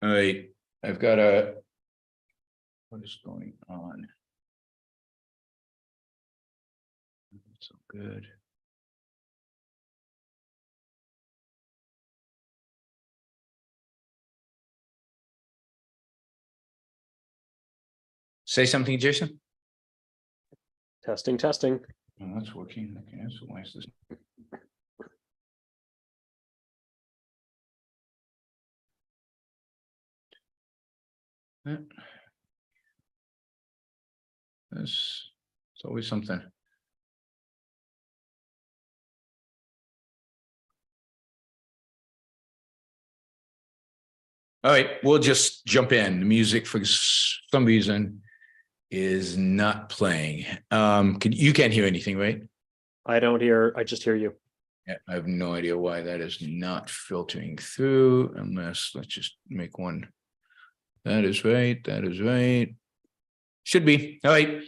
All right, what is going on? So good. Say something, Jason. Testing. Oh, that's working. Okay, so why is this? It's always something. All right, we'll just jump in. The music for some reason is not playing. You can't hear anything, right? I just hear you. Yeah, I have no idea why that is not filtering through, unless let's just make one. That is right. Should be. All right.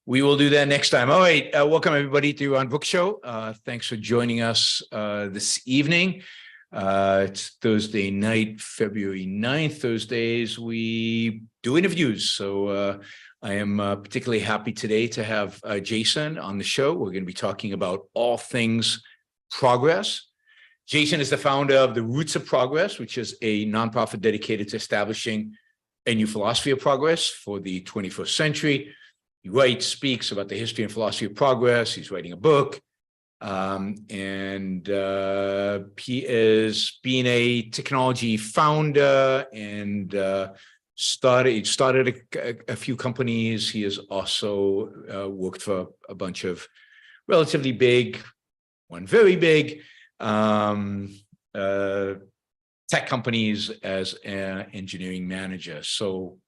We will do that next time. All right. Welcome everybody to On Book Show. Thanks for joining us this evening. It's Thursday night, February 9th. Thursdays, we do interviews. So I am particularly happy today to have Jason on the show. We're going to be talking about all things progress. Jason is the founder of The Roots of Progress, which is a nonprofit dedicated to establishing a new philosophy of progress for the 21st century. He writes, speaks about the history and philosophy of progress. He's writing a book. And he is being a technology founder and started a few companies. He has also worked for a bunch of relatively big, one very big tech companies as an engineering manager. So,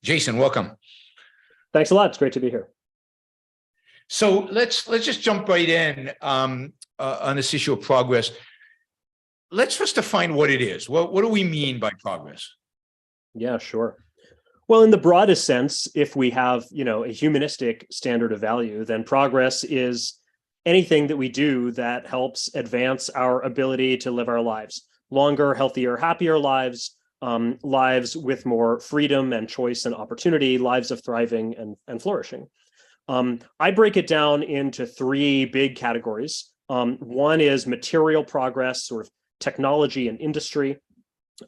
Jason, welcome. Thanks a lot. It's great to be here. So let's just jump right in on this issue of progress. Let's first define what it is. What do we mean by progress? Yeah, sure. Well, in the broadest sense, if we have, a humanistic standard of value, then progress is anything that we do that helps advance our ability to live our lives. Longer, healthier, happier lives, lives with more freedom and choice and opportunity, lives of thriving and flourishing. I break it down into three big categories. One is material progress, sort of technology and industry.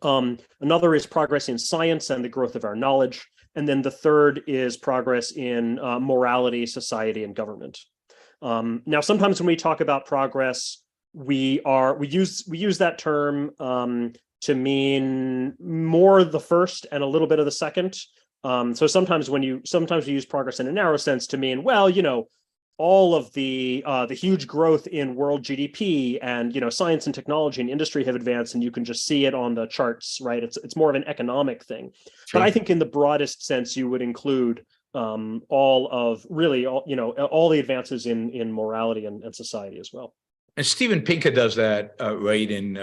Another is progress in science and the growth of our knowledge. And then the third is progress in morality, society, and government. Now, sometimes when we talk about progress, we use that term to mean more the first and a little bit of the second. So sometimes we use progress in a narrow sense to mean, well, all of the huge growth in world GDP and science and technology and industry have advanced, and you can just see it on the charts, right? It's more of an economic thing. Sure. But I think in the broadest sense, you would include all the advances in morality and society as well. And Steven Pinker does that right in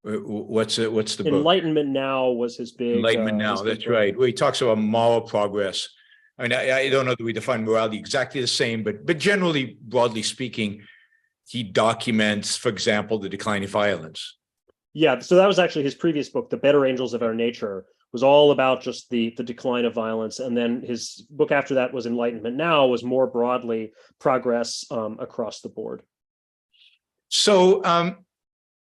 what's the book? Enlightenment Now was his big. Enlightenment Now, that's right. Where he talks about moral progress. I mean, I don't know that we define morality exactly the same, but generally, broadly speaking, he documents, for example, the decline of violence. Yeah, so that was actually his previous book, The Better Angels of Our Nature, was all about just the decline of violence. And then his book after that was Enlightenment Now, was more broadly progress across the board. So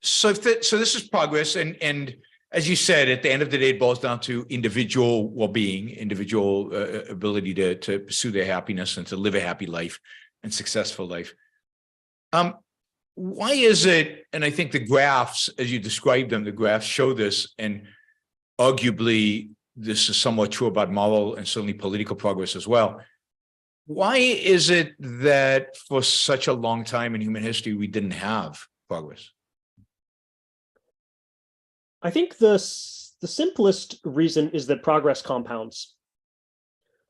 this is progress, and as you said, at the end of the day, it boils down to individual well-being, individual ability to pursue their happiness and to live a happy life and successful life. Why is it, and I think the graphs, as you described them, the graphs show this, and arguably this is somewhat true about moral and certainly political progress as well. Why is it that for such a long time in human history, we didn't have progress? I think the simplest reason is that progress compounds.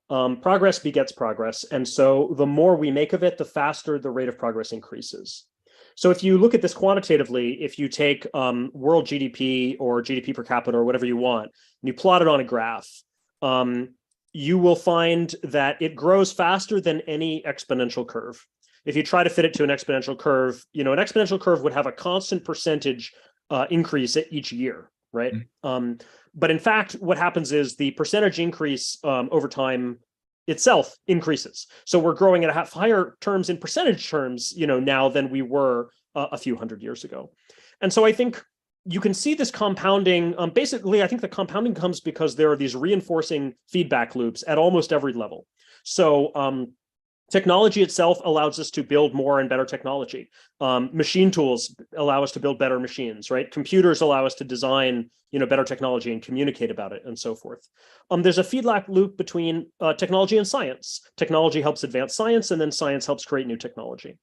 Progress begets progress. And so the more we make of it, the faster the rate of progress increases. So if you look at this quantitatively, if you take world GDP or GDP per capita or whatever you want, and you plot it on a graph, you will find that it grows faster than any exponential curve. If you try to fit it to an exponential curve, an exponential curve would have a constant percentage increase each year. right? But in fact, what happens is the percentage increase over time itself increases. So we're growing at higher terms in percentage terms, now than we were a few hundred years ago. And so I think you can see this compounding. Basically, I think the compounding comes because there are these reinforcing feedback loops at almost every level. So technology itself allows us to build more and better technology. Machine tools allow us to build better machines, right? Computers allow us to design, better technology and communicate about it and so forth. There's a feedback loop between technology and science. Technology helps advance science, and then science helps create new technology.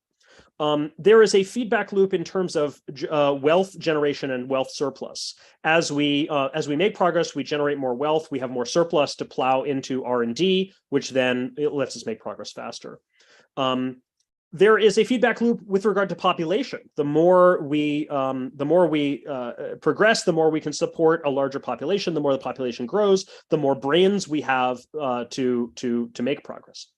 There is a feedback loop in terms of wealth generation and wealth surplus. As we make progress, we generate more wealth. We have more surplus to plow into R&D, which then it lets us make progress faster. There is a feedback loop with regard to population. The more we progress, the more we can support a larger population. The more the population grows, the more brains we have to make progress.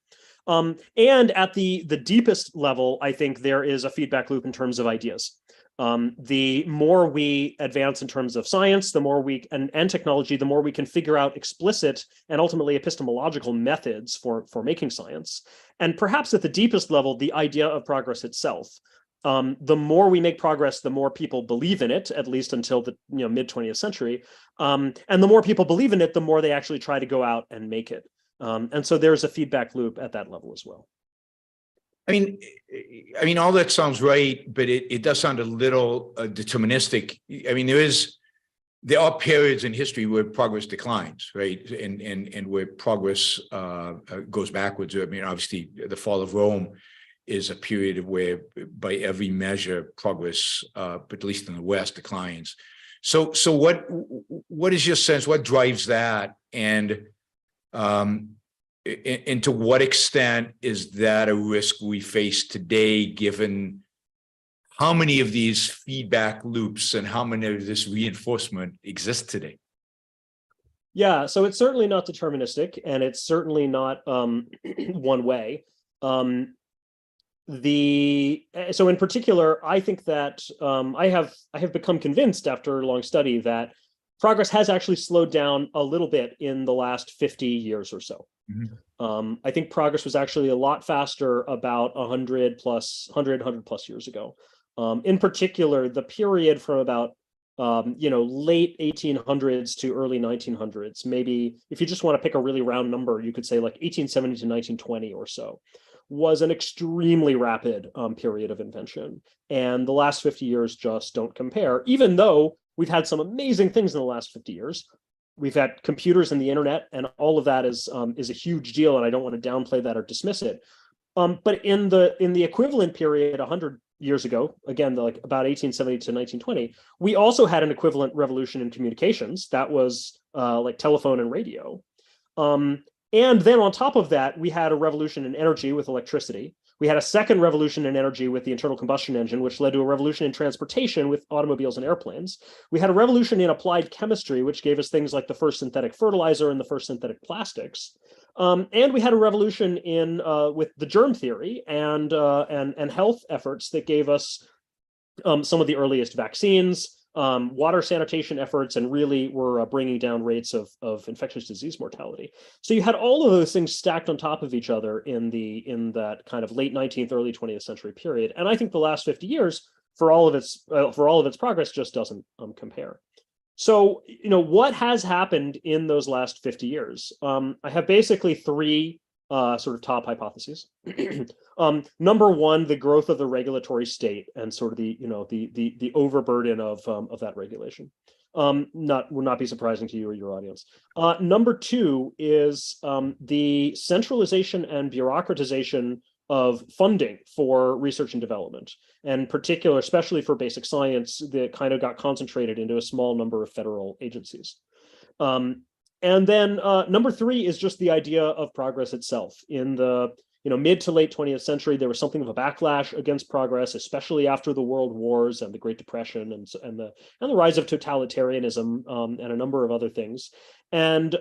And at the deepest level, I think there is a feedback loop in terms of ideas. The more we advance in terms of science, the more and technology, the more we can figure out explicit and ultimately epistemological methods for making science. And perhaps at the deepest level, the idea of progress itself. The more we make progress, the more people believe in it, at least until the mid 20th century. And the more people believe in it, the more they actually try to go out and make it. And so there's a feedback loop at that level as well. I mean, all that sounds right, but it does sound a little deterministic. I mean, there are periods in history where progress declines, right, and where progress goes backwards. I mean, obviously, the fall of Rome is a period where, by every measure, progress, but at least in the West, declines. So what is your sense? What drives that? And to what extent is that a risk we face today, given how many of these feedback loops and how many of this reinforcement exist today? Yeah, so it's certainly not deterministic, and it's certainly not one way. So in particular, I think that I have become convinced after long study that progress has actually slowed down a little bit in the last 50 years or so. Mm-hmm. I think progress was actually a lot faster about 100 plus years ago. In particular, the period from about late 1800s to early 1900s, maybe if you just want to pick a really round number, you could say like 1870 to 1920 or so, was an extremely rapid period of invention. And the last 50 years just don't compare, even though we've had some amazing things in the last 50 years. We've had computers and the internet, and all of that is a huge deal, and I don't want to downplay that or dismiss it. But in the equivalent period 100 years ago, again, like about 1870 to 1920, we also had an equivalent revolution in communications. That was like telephone and radio. And then on top of that, we had a revolution in energy with electricity. We had a second revolution in energy with the internal combustion engine, which led to a revolution in transportation with automobiles and airplanes. We had a revolution in applied chemistry, which gave us things like the first synthetic fertilizer and the first synthetic plastics. And we had a revolution in with the germ theory and health efforts that gave us some of the earliest vaccines, water sanitation efforts, and really were bringing down rates of infectious disease mortality. So you had all of those things stacked on top of each other in that kind of late 19th, early 20th century period. And I think the last 50 years, for all of its progress, just doesn't compare. So, what has happened in those last 50 years? I have basically three sort of top hypotheses. Number one, the growth of the regulatory state and sort of the overburden of that regulation. Will not be surprising to you or your audience. Number two is the centralization and bureaucratization of funding for research and development, and particular, especially for basic science, that kind of got concentrated into a small number of federal agencies. And then number three is just the idea of progress itself. In the mid to late 20th century, there was something of a backlash against progress, especially after the World Wars and the Great Depression and the rise of totalitarianism and a number of other things. And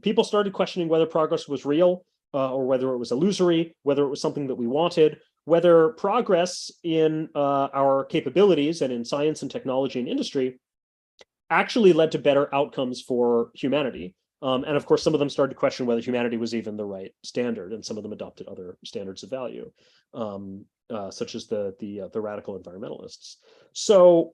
people started questioning whether progress was real or whether it was illusory, whether it was something that we wanted, whether progress in our capabilities and in science and technology and industry actually led to better outcomes for humanity. And of course, some of them started to question whether humanity was even the right standard, and some of them adopted other standards of value, such as the radical environmentalists. So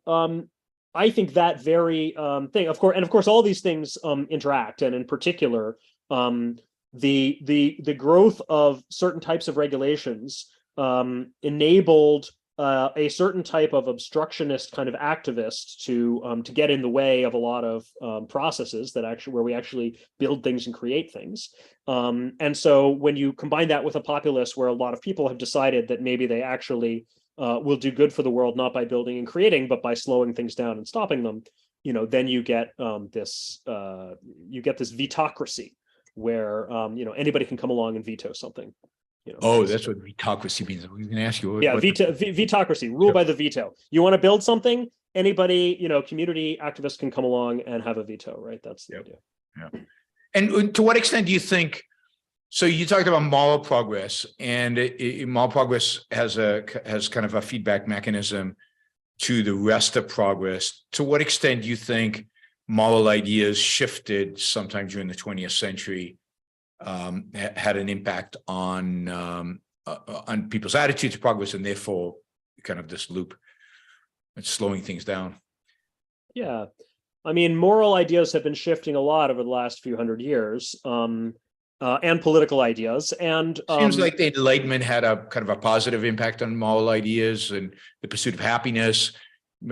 I think that very thing, of course, all these things interact, and in particular, the growth of certain types of regulations enabled a certain type of obstructionist kind of activist to get in the way of a lot of processes that actually where we actually build things and create things. And so when you combine that with a populace where a lot of people have decided that maybe they actually will do good for the world, not by building and creating, but by slowing things down and stopping them, then you get this vetocracy where anybody can come along and veto something. Oh, that's what vetocracy means. We can ask you. Vetocracy, rule by the veto. You want to build something, anybody, community activists can come along and have a veto, right? That's the idea. Yeah. And to what extent do you think, so you talked about moral progress, and moral progress has kind of a feedback mechanism to the rest of progress. To what extent do you think moral ideas shifted sometime during the 20th century, had an impact on people's attitude to progress, and therefore kind of this loop and slowing things down? Yeah, I mean, moral ideas have been shifting a lot over the last few hundred years, and political ideas. And seems like the Enlightenment had a kind of a positive impact on moral ideas and the pursuit of happiness.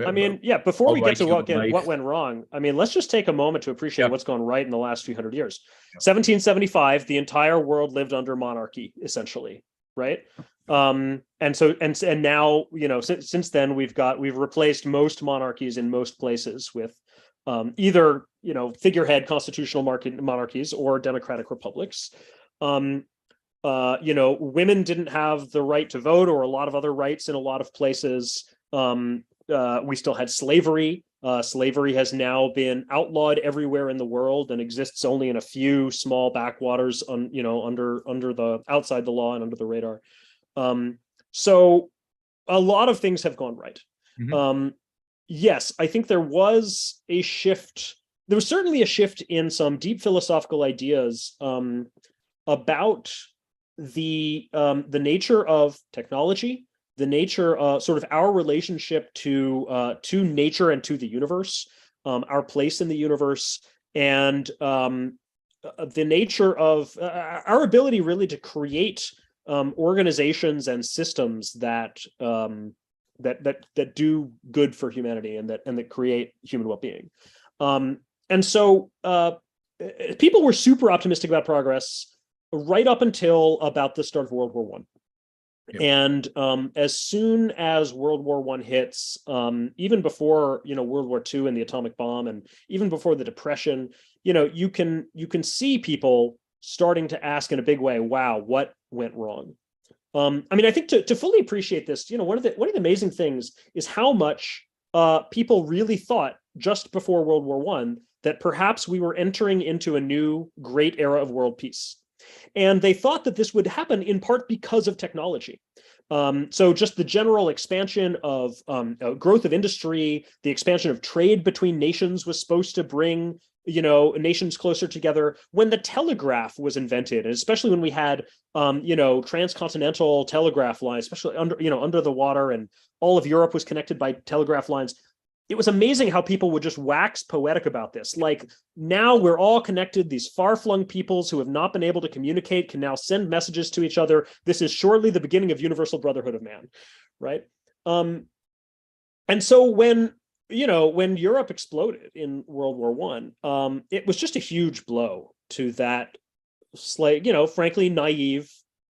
I mean, yeah, before we get to what went wrong, I mean, let's just take a moment to appreciate what's gone right in the last few hundred years. 1775, the entire world lived under monarchy, essentially, right? And now, since then we've replaced most monarchies in most places with either, figurehead constitutional monarchies or democratic republics. Women didn't have the right to vote or a lot of other rights in a lot of places. We still had slavery. Slavery has now been outlawed everywhere in the world and exists only in a few small backwaters outside the law and under the radar. So a lot of things have gone right. Mm-hmm. Yes, I think there was a shift. There was certainly a shift in some deep philosophical ideas about the nature of technology, the nature of sort of our relationship to nature and to the universe, our place in the universe, and the nature of our ability really to create organizations and systems that do good for humanity and that create human well-being. And so people were super optimistic about progress right up until about the start of World War I. Yep. And as soon as World War I hits, even before World War II and the atomic bomb, and even before the Depression, you can see people starting to ask in a big way, "Wow, what went wrong?" I mean, I think to fully appreciate this, one of the amazing things is how much people really thought just before World War I that perhaps we were entering into a new great era of world peace. And they thought that this would happen in part because of technology. So just the general expansion of growth of industry, the expansion of trade between nations was supposed to bring nations closer together. When the telegraph was invented, and especially when we had transcontinental telegraph lines, especially under the water, and all of Europe was connected by telegraph lines, it was amazing how people would just wax poetic about this. Like, now we're all connected. These far-flung peoples who have not been able to communicate can now send messages to each other. This is surely the beginning of universal brotherhood of man, right? And so when Europe exploded in World War I, it was just a huge blow to that, frankly, naive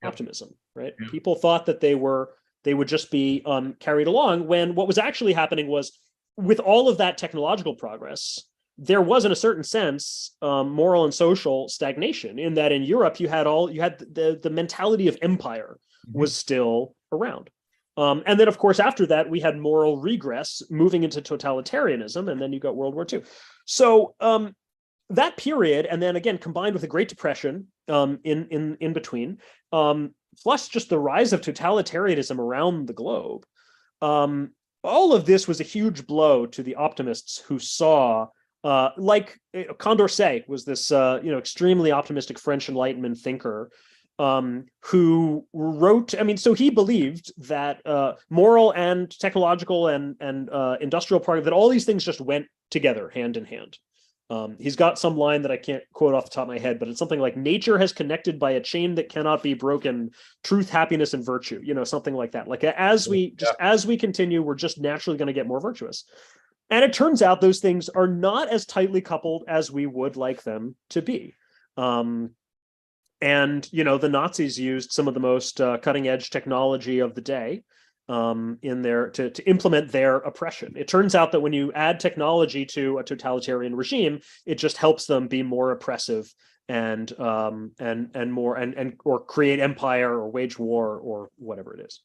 optimism, right? Yeah. People thought that they would just be carried along, when what was actually happening was, with all of that technological progress, there was, in a certain sense, moral and social stagnation, in that in Europe you had the mentality of empire was still around. And then, of course, after that, we had moral regress moving into totalitarianism, and then you got World War II. So that period, and then again, combined with the Great Depression in between, plus just the rise of totalitarianism around the globe, all of this was a huge blow to the optimists who saw, like Condorcet was this, extremely optimistic French Enlightenment thinker, who wrote, so he believed that moral and technological and industrial progress, that all these things just went together hand in hand. He's got some line that I can't quote off the top of my head, but it's something like, nature has connected by a chain that cannot be broken, truth, happiness, and virtue, something like that. Like as we continue, we're just naturally going to get more virtuous. And it turns out those things are not as tightly coupled as we would like them to be. And, the Nazis used some of the most cutting edge technology of the day in there to implement their oppression. It turns out that when you add technology to a totalitarian regime, it just helps them be more oppressive and or create empire or wage war or whatever it is.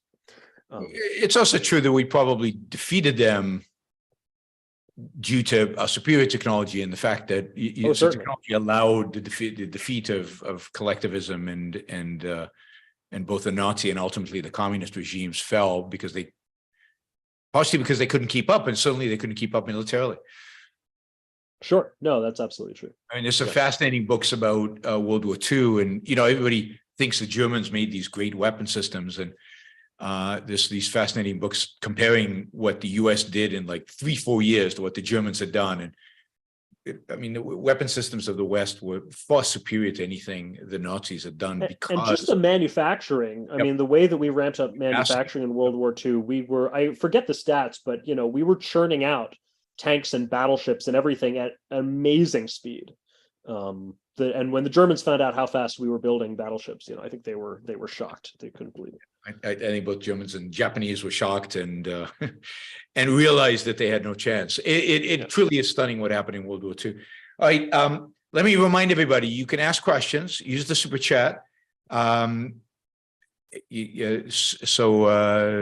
It's also true that we probably defeated them due to a superior technology and the fact that technology allowed the defeat of collectivism and both the Nazi and ultimately the communist regimes fell partially because they couldn't keep up, and suddenly they couldn't keep up militarily. Sure. No, that's absolutely true. There's some fascinating books about World War II, and everybody thinks the Germans made these great weapon systems, and there's these fascinating books comparing what the US did in like 3-4 years to what the Germans had done. And the weapon systems of the West were far superior to anything the Nazis had done. And just the manufacturing, the way that we ramped up manufacturing in World War II, I forget the stats, but we were churning out tanks and battleships and everything at amazing speed. And when the Germans found out how fast we were building battleships, I think they were shocked. They couldn't believe it. I think both Germans and Japanese were shocked and and realized that they had no chance. It truly is stunning what happened in World War II. All right, let me remind everybody: you can ask questions. Use the super chat.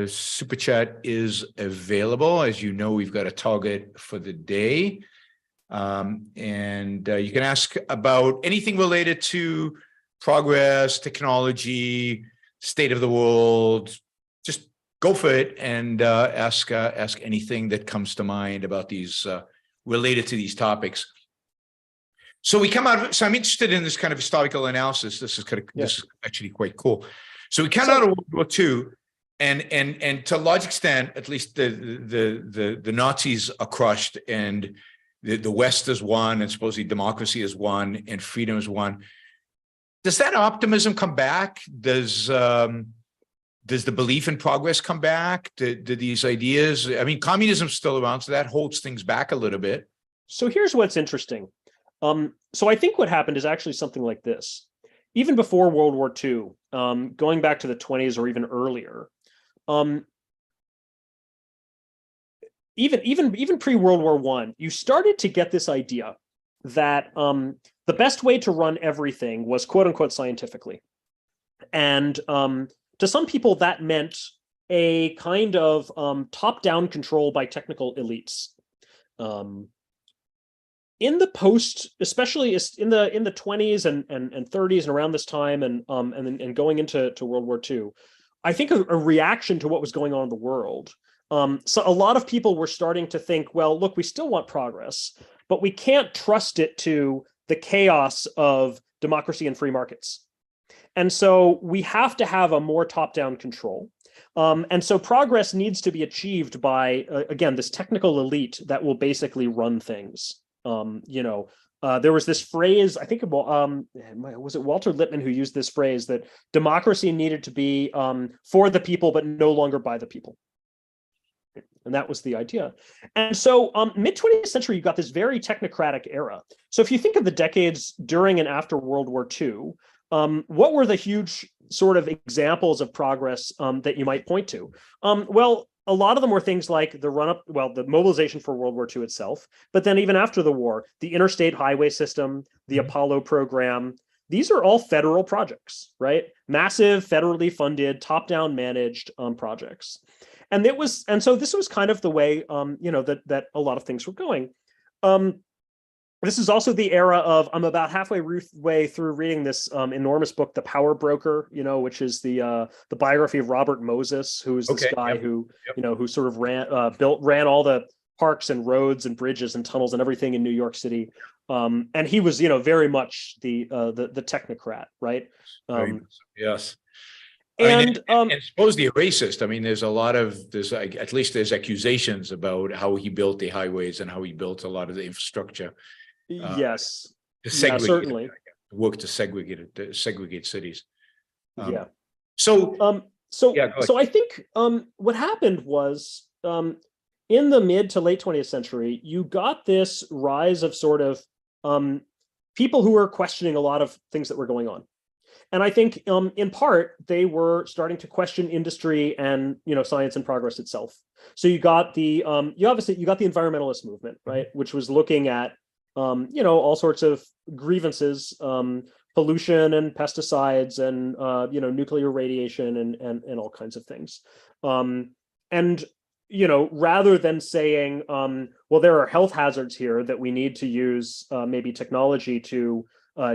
Super chat is available. As you know, we've got a target for the day. And you can ask about anything related to progress, technology, state of the world. Just go for it and ask anything that comes to mind about these related to these topics. So we come out. So I'm interested in this kind of historical analysis. This is actually quite cool. So we come out of World War II, and to a large extent, at least the Nazis are crushed, and the West is won, and supposedly democracy is won, and freedom is won. Does that optimism come back? Does the belief in progress come back? Do these ideas? Communism's still around, so that holds things back a little bit. So here's what's interesting. So I think what happened is actually something like this. Even before World War II, going back to the 20s or even earlier, even pre-World War I, you started to get this idea that the best way to run everything was quote unquote scientifically. And to some people, that meant a kind of top-down control by technical elites. In the especially in the 20s and 30s and around this time and going into World War II, I think a reaction to what was going on in the world. So a lot of people were starting to think, well, look, we still want progress, but we can't trust it to the chaos of democracy and free markets. And so we have to have a more top-down control. And so progress needs to be achieved by, again, this technical elite that will basically run things. There was this phrase, I think, was it Walter Lippmann who used this phrase that democracy needed to be for the people, but no longer by the people. And that was the idea. And so mid-20th century, you got this very technocratic era. So if you think of the decades during and after World War II, what were the huge sort of examples of progress that you might point to? Well, a lot of them were things like the mobilization for World War II itself, but then even after the war, the interstate highway system, the Apollo program, these are all federal projects, right? Massive, federally funded, top-down managed projects. And so this was kind of the way, that a lot of things were going. This is also the era of, I'm about halfway through reading this enormous book, The Power Broker, which is the biography of Robert Moses, who is this guy who, who sort of ran all the parks and roads and bridges and tunnels and everything in New York City. And he was, very much the technocrat, right? Yes. And supposedly a racist. I mean, there's at least there's accusations about how he built the highways and how he built a lot of the infrastructure. Yes. To segregate, certainly. Work to segregate cities. So I think what happened was in the mid to late 20th century, you got this rise of sort of people who were questioning a lot of things that were going on. And I think in part, they were starting to question industry and, science and progress itself. So you got the environmentalist movement, right? Which was looking at, all sorts of grievances, pollution and pesticides and, nuclear radiation and all kinds of things. Rather than saying, well, there are health hazards here that we need to use maybe technology to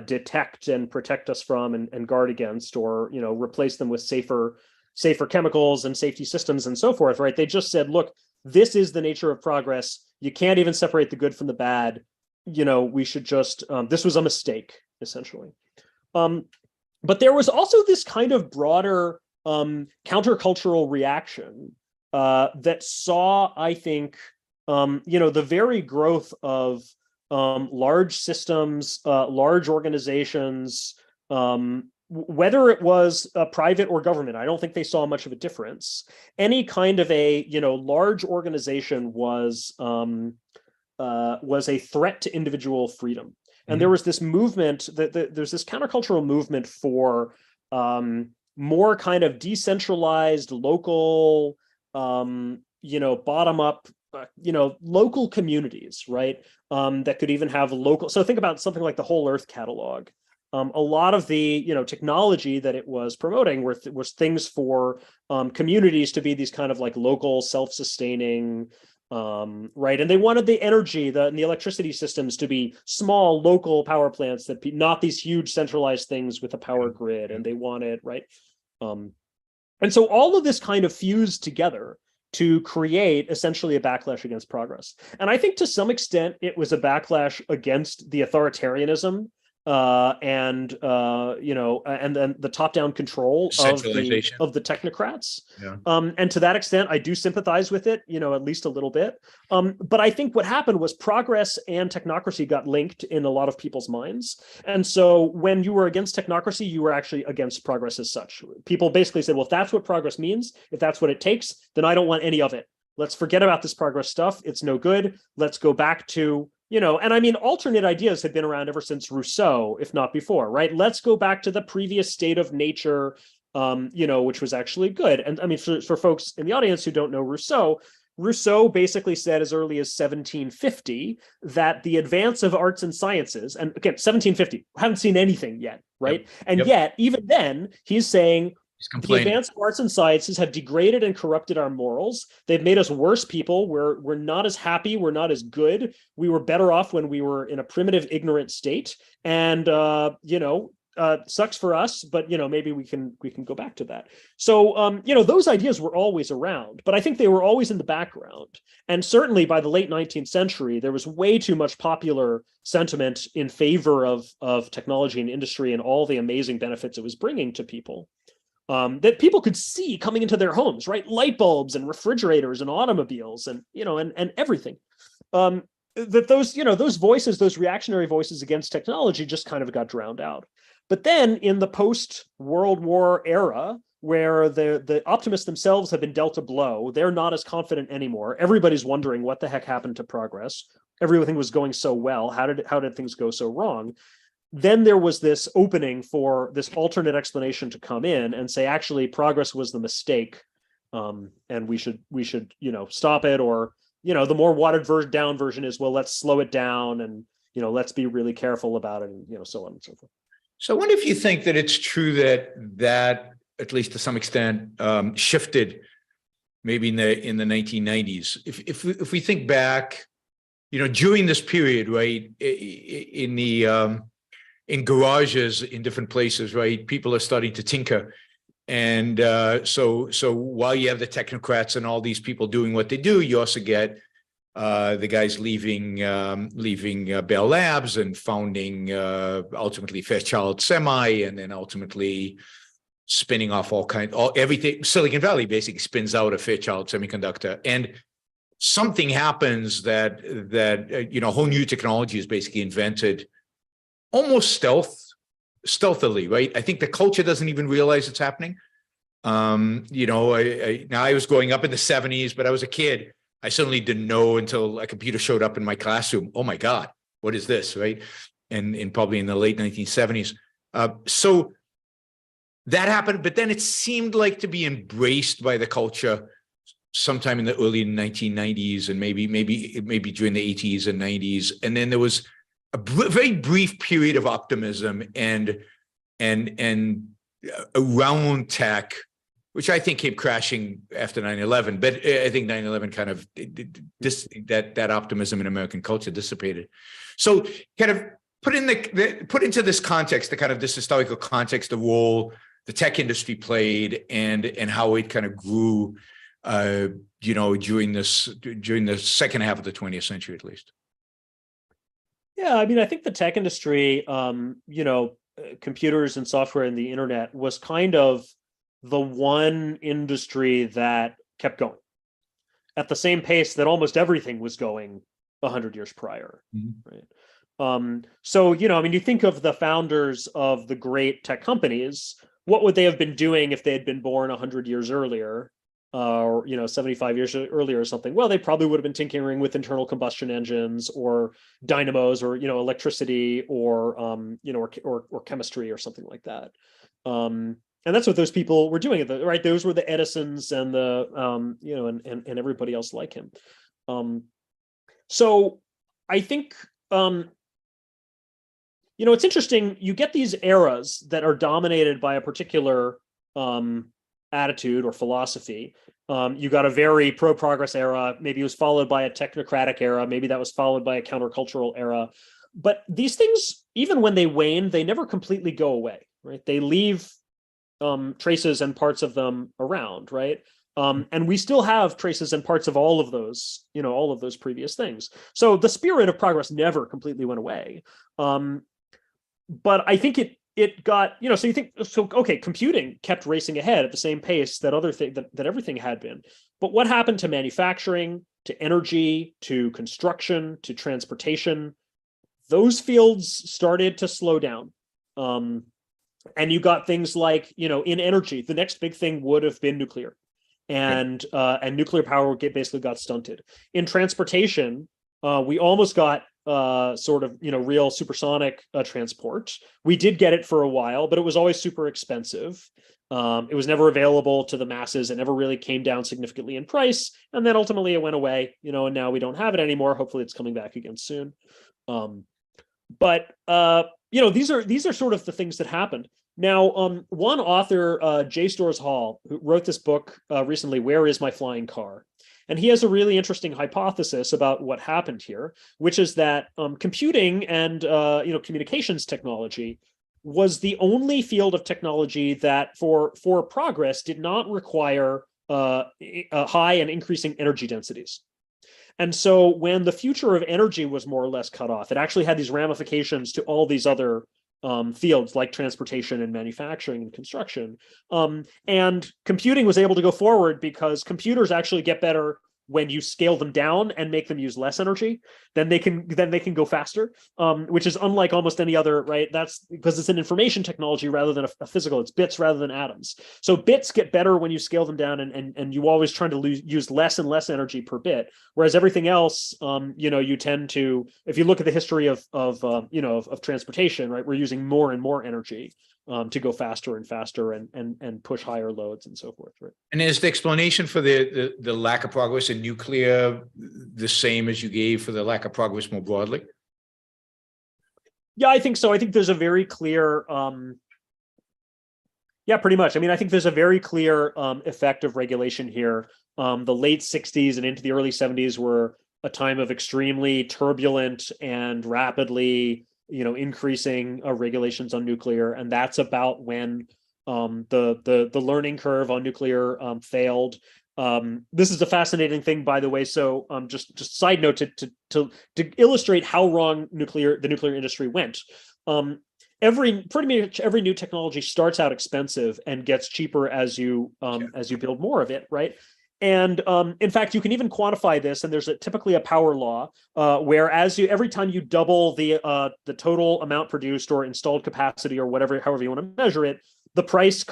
detect and protect us from and guard against, or replace them with safer chemicals and safety systems and so forth, right? They just said, look, this is the nature of progress. You can't even separate the good from the bad. We should just this was a mistake, essentially. But there was also this kind of broader countercultural reaction that saw, I think, the very growth of large systems, large organizations, whether it was private or government. I don't think they saw much of a difference. Any kind of a large organization was a threat to individual freedom. And there was this movement there's this countercultural movement for more kind of decentralized, local, bottom up, local communities, right? That could even have local. So think about something like the Whole Earth Catalog. A lot of the technology that it was promoting was things for communities to be these kind of like local, self-sustaining, right? And they wanted the energy, and the electricity systems to be small, local power plants not these huge centralized things with a power grid. And they wanted, right? And so all of this kind of fused together to create essentially a backlash against progress. And I think to some extent it was a backlash against the authoritarianism and then the top-down control of the technocrats. And to that extent, I do sympathize with it, at least a little bit. But I think what happened was progress and technocracy got linked in a lot of people's minds. And so when you were against technocracy, you were actually against progress as such. People basically said, well, if that's what progress means, if that's what it takes, then I don't want any of it. Let's forget about this progress stuff. It's no good. Let's go back to and I mean, alternate ideas had been around ever since Rousseau, if not before, right? Let's go back to the previous state of nature, which was actually good. And I mean, for folks in the audience who don't know Rousseau basically said as early as 1750 that the advance of arts and sciences, and again, 1750, haven't seen anything yet, right? And yet, even then, he's saying, the advance of arts and sciences have degraded and corrupted our morals. They've made us worse people. We're not as happy. We're not as good. We were better off when we were in a primitive, ignorant state. And sucks for us, but maybe we can go back to that. So those ideas were always around, but I think they were always in the background. And certainly by the late 19th century, there was way too much popular sentiment in favor of technology and industry and all the amazing benefits it was bringing to people. That people could see coming into their homes, right? Light bulbs and refrigerators and automobiles and everything. That those voices, those reactionary voices against technology just kind of got drowned out. But then in the post-World War era, where the optimists themselves have been dealt a blow, they're not as confident anymore. Everybody's wondering what the heck happened to progress. Everything was going so well. How did things go so wrong? Then there was this opening for this alternate explanation to come in and say, actually, progress was the mistake, and we should stop it. Or the more watered down version is, well, let's slow it down and let's be really careful about it, and so on and so forth. So I wonder if you think that it's true that at least to some extent shifted maybe in the 1990s. If we think back during this period, right, in the in garages in different places, right, people are starting to tinker. And so while you have the technocrats and all these people doing what they do, you also get the guys leaving Bell Labs and founding ultimately Fairchild Semi, and then ultimately spinning off everything. Silicon Valley basically spins out a Fairchild Semiconductor, and something happens that whole new technology is basically invented almost stealthily, right? I think the culture doesn't even realize it's happening. Now I was growing up in the 70s, but I was a kid. I certainly didn't know until a computer showed up in my classroom. Oh my God, what is this, right? And probably in the late 1970s. So that happened, but then it seemed like to be embraced by the culture sometime in the early 1990s, and maybe during the 80s and 90s. And then there was a very brief period of optimism and around tech, which I think came crashing after 9/11. But I think 9/11 kind of that optimism in American culture dissipated. So kind of put into this context, the kind of this historical context, the role the tech industry played and how it kind of grew during the second half of the 20th century, at least. Yeah, I mean, I think the tech industry, computers and software and the internet was kind of the one industry that kept going at the same pace that almost everything was going 100 years prior, right? So, you think of the founders of the great tech companies, what would they have been doing if they had been born 100 years earlier? Or 75 years earlier or something? Well, they probably would have been tinkering with internal combustion engines or dynamos or electricity or or chemistry or something like that. And that's what those people were doing, right? Those were the Edisons and the and everybody else like him. So I think it's interesting. You get these eras that are dominated by a particular attitude or philosophy. You got a very pro-progress era. Maybe it was followed by a technocratic era. Maybe that was followed by a countercultural era. But these things, even when they wane, they never completely go away, right? They leave traces and parts of them around, right? And we still have traces and parts of all of those, all of those previous things. So the spirit of progress never completely went away. But I think it got, so you think, okay, computing kept racing ahead at the same pace that that everything had been. But what happened to manufacturing, to energy, to construction, to transportation? Those fields started to slow down. And you got things like, in energy, the next big thing would have been nuclear. And nuclear power basically got stunted. In transportation, we almost got real supersonic transport. We did get it for a while, but it was always super expensive. It was never available to the masses. It never really came down significantly in price. And then ultimately it went away, and now we don't have it anymore. Hopefully it's coming back again soon. But these are sort of the things that happened. Now, one author, J. Storrs Hall, who wrote this book recently, Where is My Flying Car? And he has a really interesting hypothesis about what happened here, which is that computing and communications technology was the only field of technology that for progress did not require high and increasing energy densities. And so when the future of energy was more or less cut off, it actually had these ramifications to all these other fields like transportation and manufacturing and construction. And computing was able to go forward because computers actually get better when you scale them down and make them use less energy. Then they can go faster, which is unlike almost any other, right? That's because it's an information technology rather than a physical. It's bits rather than atoms. So bits get better when you scale them down, and you always trying to use less and less energy per bit. Whereas everything else, you tend to, if you look at the history of transportation, right, we're using more and more energy to go faster and faster and push higher loads and so forth, right? And is the explanation for the lack of progress in nuclear the same as you gave for the lack of progress more broadly? Yeah, I think so. I think there's a very clear, pretty much. I mean, I think there's a very clear effect of regulation here. The late 60s and into the early 70s were a time of extremely turbulent and rapidly, increasing regulations on nuclear, and that's about when the learning curve on nuclear failed. This is a fascinating thing, by the way. So just side note to illustrate how wrong the nuclear industry went. Pretty much every new technology starts out expensive and gets cheaper as you build more of it, right? And in fact, you can even quantify this, and there's typically a power law where every time you double the total amount produced or installed capacity or however you want to measure it, the price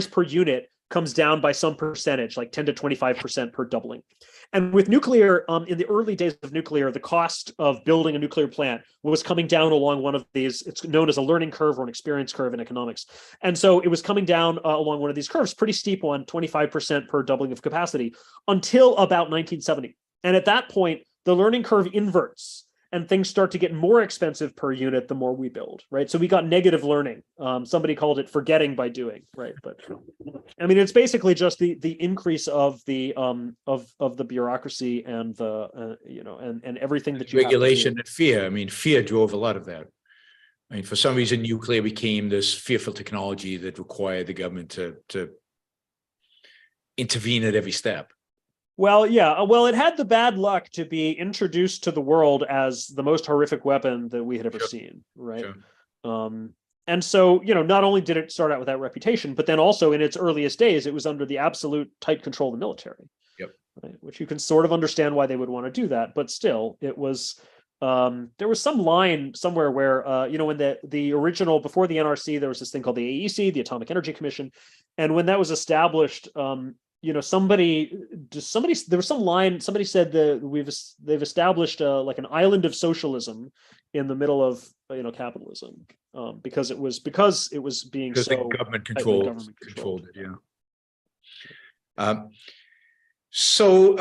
per unit comes down by some percentage, like 10 to 25% per doubling. And with nuclear, in the early days of nuclear, the cost of building a nuclear plant was coming down along one of these. It's known as a learning curve or an experience curve in economics. And so it was coming down along one of these curves, pretty steep one, 25% per doubling of capacity, until about 1970. And at that point, the learning curve inverts and things start to get more expensive per unit the more we build, right? So we got negative learning. Somebody called it forgetting by doing, right? But I mean, it's basically just the increase of the bureaucracy and the and everything that you regulation and fear. I mean, fear drove a lot of that. I mean, for some reason, nuclear became this fearful technology that required the government to intervene at every step. Well, yeah. Well, it had the bad luck to be introduced to the world as the most horrific weapon that we had ever seen, right? Sure. And so, not only did it start out with that reputation, but then also in its earliest days, it was under the absolute tight control of the military. Yep. Right? Which you can sort of understand why they would want to do that, but still, it was. There was some line somewhere where, when the original, before the NRC, there was this thing called the AEC, the Atomic Energy Commission, and when that was established. There was some line, somebody said that they've established like an island of socialism in the middle of capitalism because it was being the government controlled it, yeah. So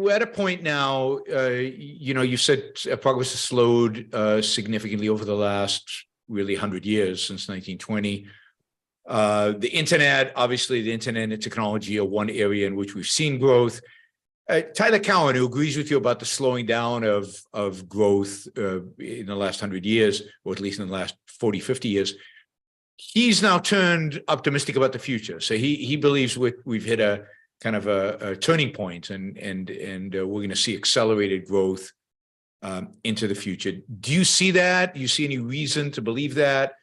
at a point now, you said progress has slowed significantly over the last really 100 years since 1920. The internet and technology are one area in which we've seen growth. Tyler Cowen, who agrees with you about the slowing down of growth in the last 100 years, or at least in the last 40, 50 years, he's now turned optimistic about the future. So he believes we've hit a kind of a turning point, and we're going to see accelerated growth into the future. Do you see that? Do you see any reason to believe that?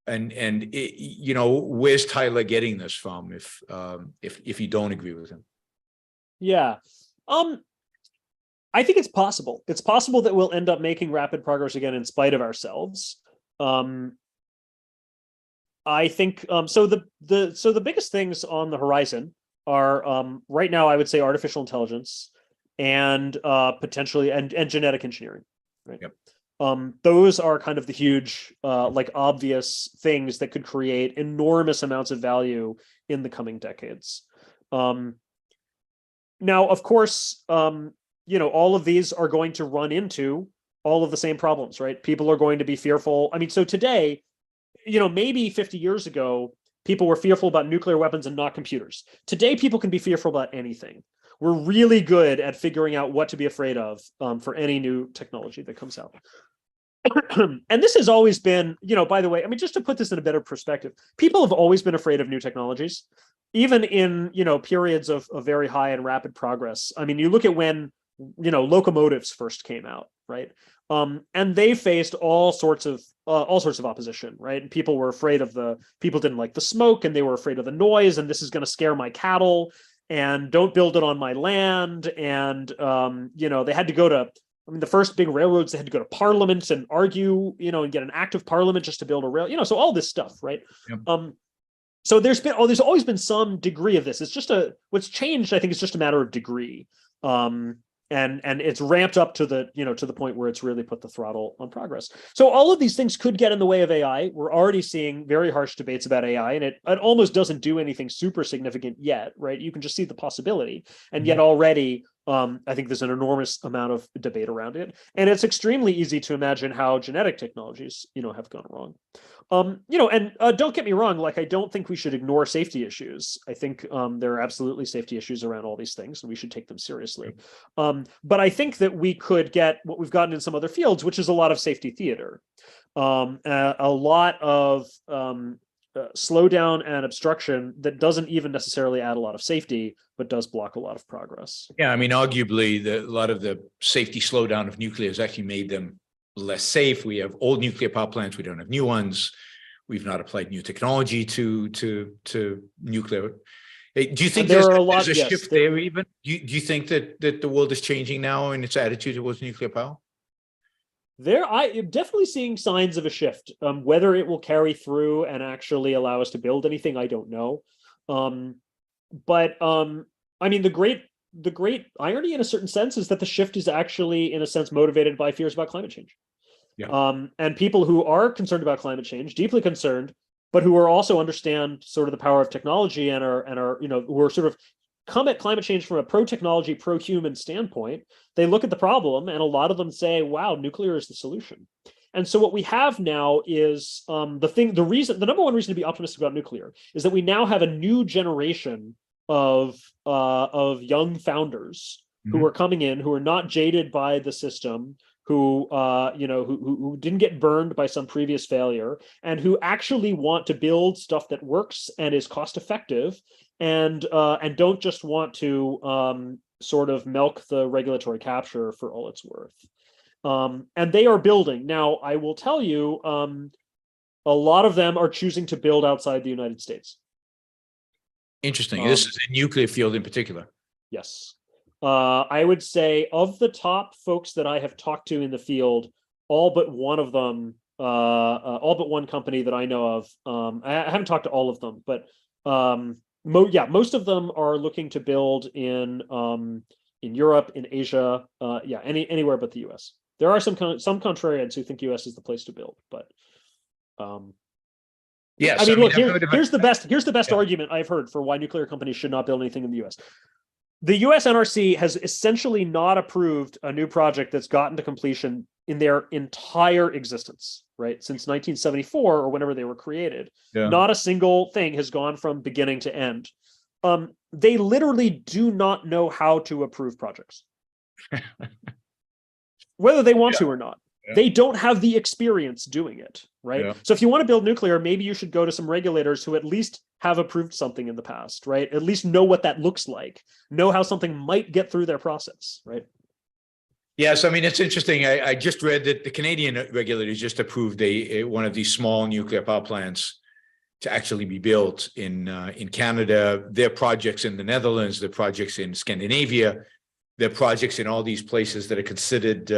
And where's Tyler getting this from if you don't agree with him? Yeah. I think it's possible. It's possible that we'll end up making rapid progress again in spite of ourselves. I think so the biggest things on the horizon are right now I would say artificial intelligence and potentially and genetic engineering. Right. Yep. Those are kind of the huge, obvious things that could create enormous amounts of value in the coming decades. Now, of course, all of these are going to run into all of the same problems, right? People are going to be fearful. I mean, so today, maybe 50 years ago, people were fearful about nuclear weapons and not computers. Today, people can be fearful about anything. We're really good at figuring out what to be afraid of for any new technology that comes out. And this has always been, by the way, I mean, just to put this in a better perspective, people have always been afraid of new technologies, even in, periods of very high and rapid progress. I mean, you look at when, locomotives first came out, right? And they faced all sorts of opposition, right? And people were afraid people didn't like the smoke, and they were afraid of the noise, and this is going to scare my cattle, and don't build it on my land. And, they had to go to, the first big railroads, they had to go to parliament and argue, and get an act of parliament just to build a rail, so all this stuff, right? Yep. So there's always been some degree of this. It's just what's changed, I think, is just a matter of degree. And it's ramped up to the point where it's really put the throttle on progress. So all of these things could get in the way of AI. We're already seeing very harsh debates about AI, and it almost doesn't do anything super significant yet, right? You can just see the possibility, and yet already I think there's an enormous amount of debate around it, and it's extremely easy to imagine how genetic technologies, have gone wrong. And don't get me wrong, like I don't think we should ignore safety issues. I think there are absolutely safety issues around all these things, and we should take them seriously. But I think that we could get what we've gotten in some other fields, which is a lot of safety theater, a lot of slowdown and obstruction that doesn't even necessarily add a lot of safety, but does block a lot of progress. Yeah, I mean, arguably, a lot of the safety slowdown of nuclear has actually made them less safe. We have old nuclear power plants. We don't have new ones. We've not applied new technology to nuclear. Do you think there's a shift there even? Do you think that the world is changing now in its attitude towards nuclear power? I am definitely seeing signs of a shift. Whether it will carry through and actually allow us to build anything, I don't know. But I mean, the great irony in a certain sense is that the shift is actually, in a sense, motivated by fears about climate change. Yeah. And people who are concerned about climate change, deeply concerned, but who are also understand sort of the power of technology and are who are sort of come at climate change from a pro-technology, pro-human standpoint. They look at the problem, and a lot of them say, wow, nuclear is the solution. And so what we have now is the number one reason to be optimistic about nuclear is that we now have a new generation of young founders who are coming in, who are not jaded by the system, who didn't get burned by some previous failure, and who actually want to build stuff that works and is cost effective, and don't just want to sort of milk the regulatory capture for all it's worth. And they are building. Now, I will tell you, a lot of them are choosing to build outside the United States. Interesting. This is a nuclear field in particular. Yes. I would say of the top folks that I have talked to in the field, all but one of them, all but one company that I know of, I haven't talked to all of them, but most of them are looking to build in Europe, in Asia, anywhere but the US. There are some contrarians who think US is the place to build, but yes, I mean, look, here's the best argument I've heard for why nuclear companies should not build anything in the US. The US NRC has essentially not approved a new project that's gotten to completion in their entire existence, right? Since 1974 or whenever they were created. Yeah. Not a single thing has gone from beginning to end. They literally do not know how to approve projects, whether they want to or not. Yeah. They don't have the experience doing it, right? Yeah. So if you want to build nuclear, maybe you should go to some regulators who at least have approved something in the past, right? At least know what that looks like, know how something might get through their process, right? Yes, I mean, it's interesting. I just read that the Canadian regulators just approved one of these small nuclear power plants to actually be built in Canada. There are projects in the Netherlands, there are projects in Scandinavia, there are projects in all these places that are considered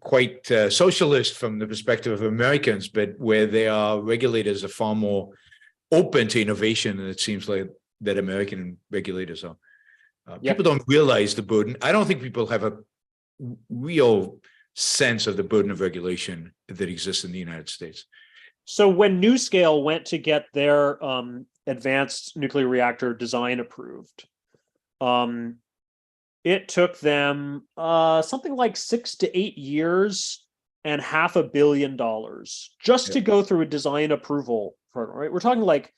quite socialist from the perspective of Americans, but where regulators are far more open to innovation than it seems like that American regulators are. People don't realize the burden. I don't think people have a real sense of the burden of regulation that exists in the United States. So when NuScale went to get their advanced nuclear reactor design approved, it took them something like 6 to 8 years and $500 million just to go through a design approval program, right? We're talking like,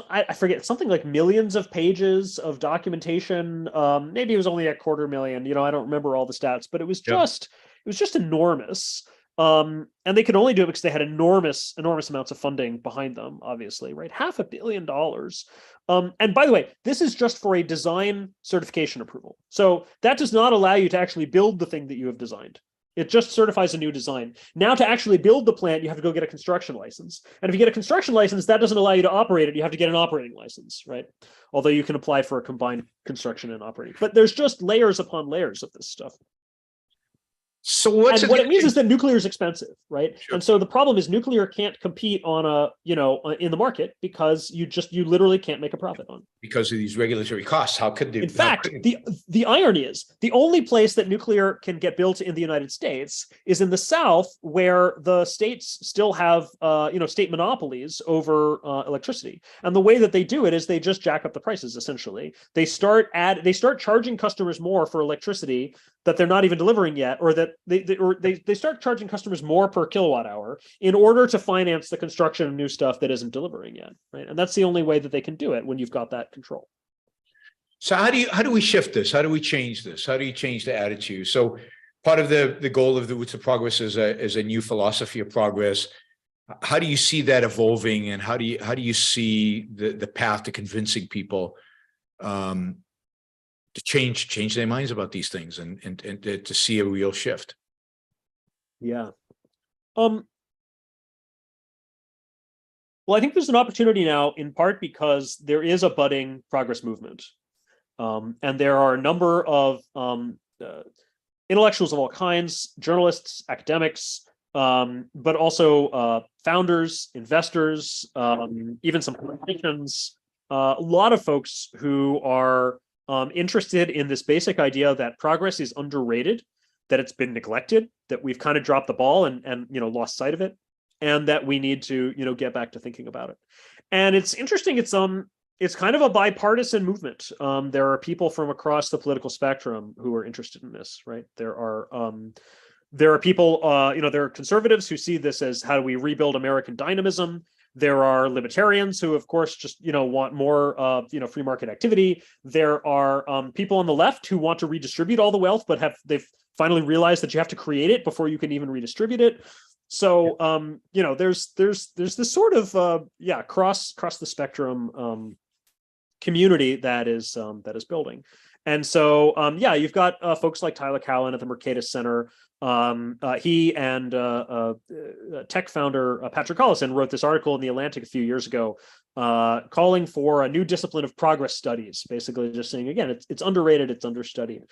I forget, something like millions of pages of documentation. Maybe it was only 250,000. I don't remember all the stats, but it was just enormous. And they could only do it because they had enormous amounts of funding behind them, obviously, right? $500 million. And by the way, this is just for a design certification approval. So that does not allow you to actually build the thing that you have designed. It just certifies a new design. Now, to actually build the plant, you have to go get a construction license. And if you get a construction license, that doesn't allow you to operate it. You have to get an operating license, right? Although you can apply for a combined construction and operating. But there's just layers upon layers of this stuff. So what's And what it means is that nuclear is expensive, right? Sure. And so the problem is nuclear can't compete on in the market because you literally can't make a profit on it. Because of these regulatory costs? How could they? In fact, the irony is the only place that nuclear can get built in the United States is in the South, where the states still have state monopolies over electricity. And the way that they do it is they just jack up the prices. Essentially, they start charging customers more for electricity that they're not even delivering yet, or that they start charging customers more per kilowatt hour in order to finance the construction of new stuff that isn't delivering yet, right? And that's the only way that they can do it when you've got that control. So how do we shift this? How do we change this? How do you change the attitude? So part of the goal of the Roots of Progress is a new philosophy of progress. How do you see that evolving, and how do you see the path to convincing people to change their minds about these things and to see a real shift? Yeah. Well, I think there's an opportunity now, in part because there is a budding progress movement. And there are a number of intellectuals of all kinds, journalists, academics, but also founders, investors, even some politicians, a lot of folks who are interested in this basic idea that progress is underrated, that it's been neglected, that we've kind of dropped the ball and lost sight of it, and that we need to get back to thinking about it. And it's interesting. It's kind of a bipartisan movement. There are people from across the political spectrum who are interested in this, right? There are people, there are conservatives who see this as how do we rebuild American dynamism. There are libertarians who, of course, just want more free market activity. There are people on the left who want to redistribute all the wealth, but they've finally realized that you have to create it before you can even redistribute it. So there's this sort of cross the spectrum community that is building. And so you've got folks like Tyler Cowen at the Mercatus Center. He and tech founder Patrick Collison wrote this article in The Atlantic a few years ago, calling for a new discipline of progress studies, basically just saying, again, it's underrated, it's understudied.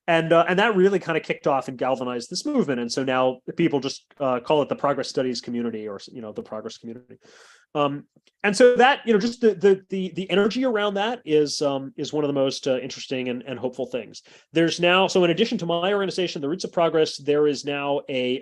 And that really kind of kicked off and galvanized this movement. And so now people just call it the progress studies community, or the progress community. And so that just the energy around that is one of the most interesting and hopeful things. There's now, so in addition to my organization, the Roots of Progress, there is now a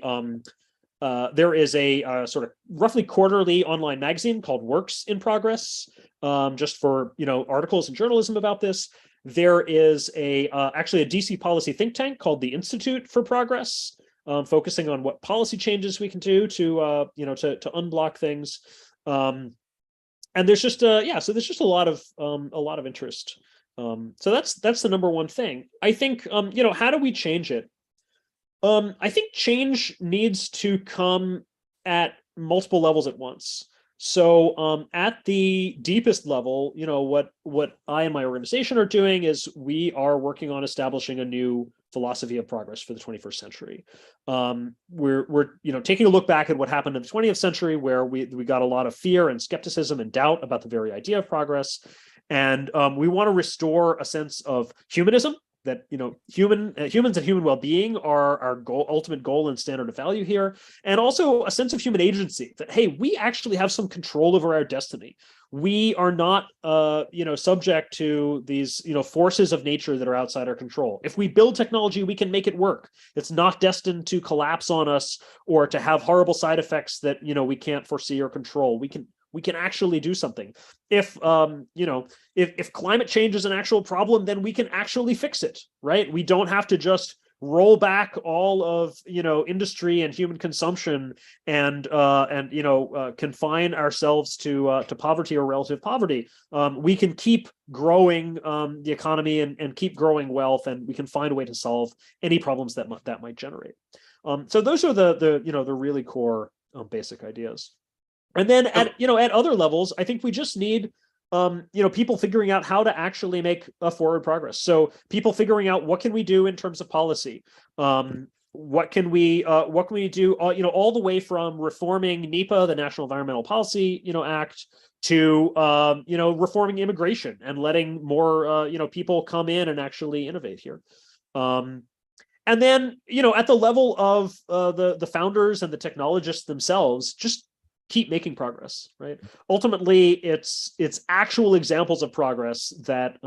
sort of roughly quarterly online magazine called Works in Progress, just for articles and journalism about this. There is actually a DC policy think tank called the Institute for Progress, focusing on what policy changes we can do to unblock things. And there's just so there's just a lot of interest. So that's the number one thing. I think how do we change it? I think change needs to come at multiple levels at once. So at the deepest level, what I and my organization are doing is we are working on establishing a new philosophy of progress for the 21st century. We're taking a look back at what happened in the 20th century, where we got a lot of fear and skepticism and doubt about the very idea of progress. And we want to restore a sense of humanism, that humans and human well-being are our ultimate goal and standard of value here, and also a sense of human agency, that hey, we actually have some control over our destiny. We are not subject to these forces of nature that are outside our control. If we build technology, we can make it work. It's not destined to collapse on us or to have horrible side effects that we can't foresee or control. We can actually do something. If climate change is an actual problem, then we can actually fix it, right? We don't have to just roll back all of industry and human consumption and confine ourselves to poverty or relative poverty. We can keep growing the economy and keep growing wealth, and we can find a way to solve any problems that might generate. So those are the really core basic ideas. And then at other levels, I think we just need people figuring out how to actually make a forward progress. So people figuring out what can we do in terms of policy, what can we do, all the way from reforming NEPA, the National Environmental Policy Act, to reforming immigration and letting more people come in and actually innovate here. And then, at the level of the founders and the technologists themselves, just keep making progress, right? Ultimately, it's actual examples of progress that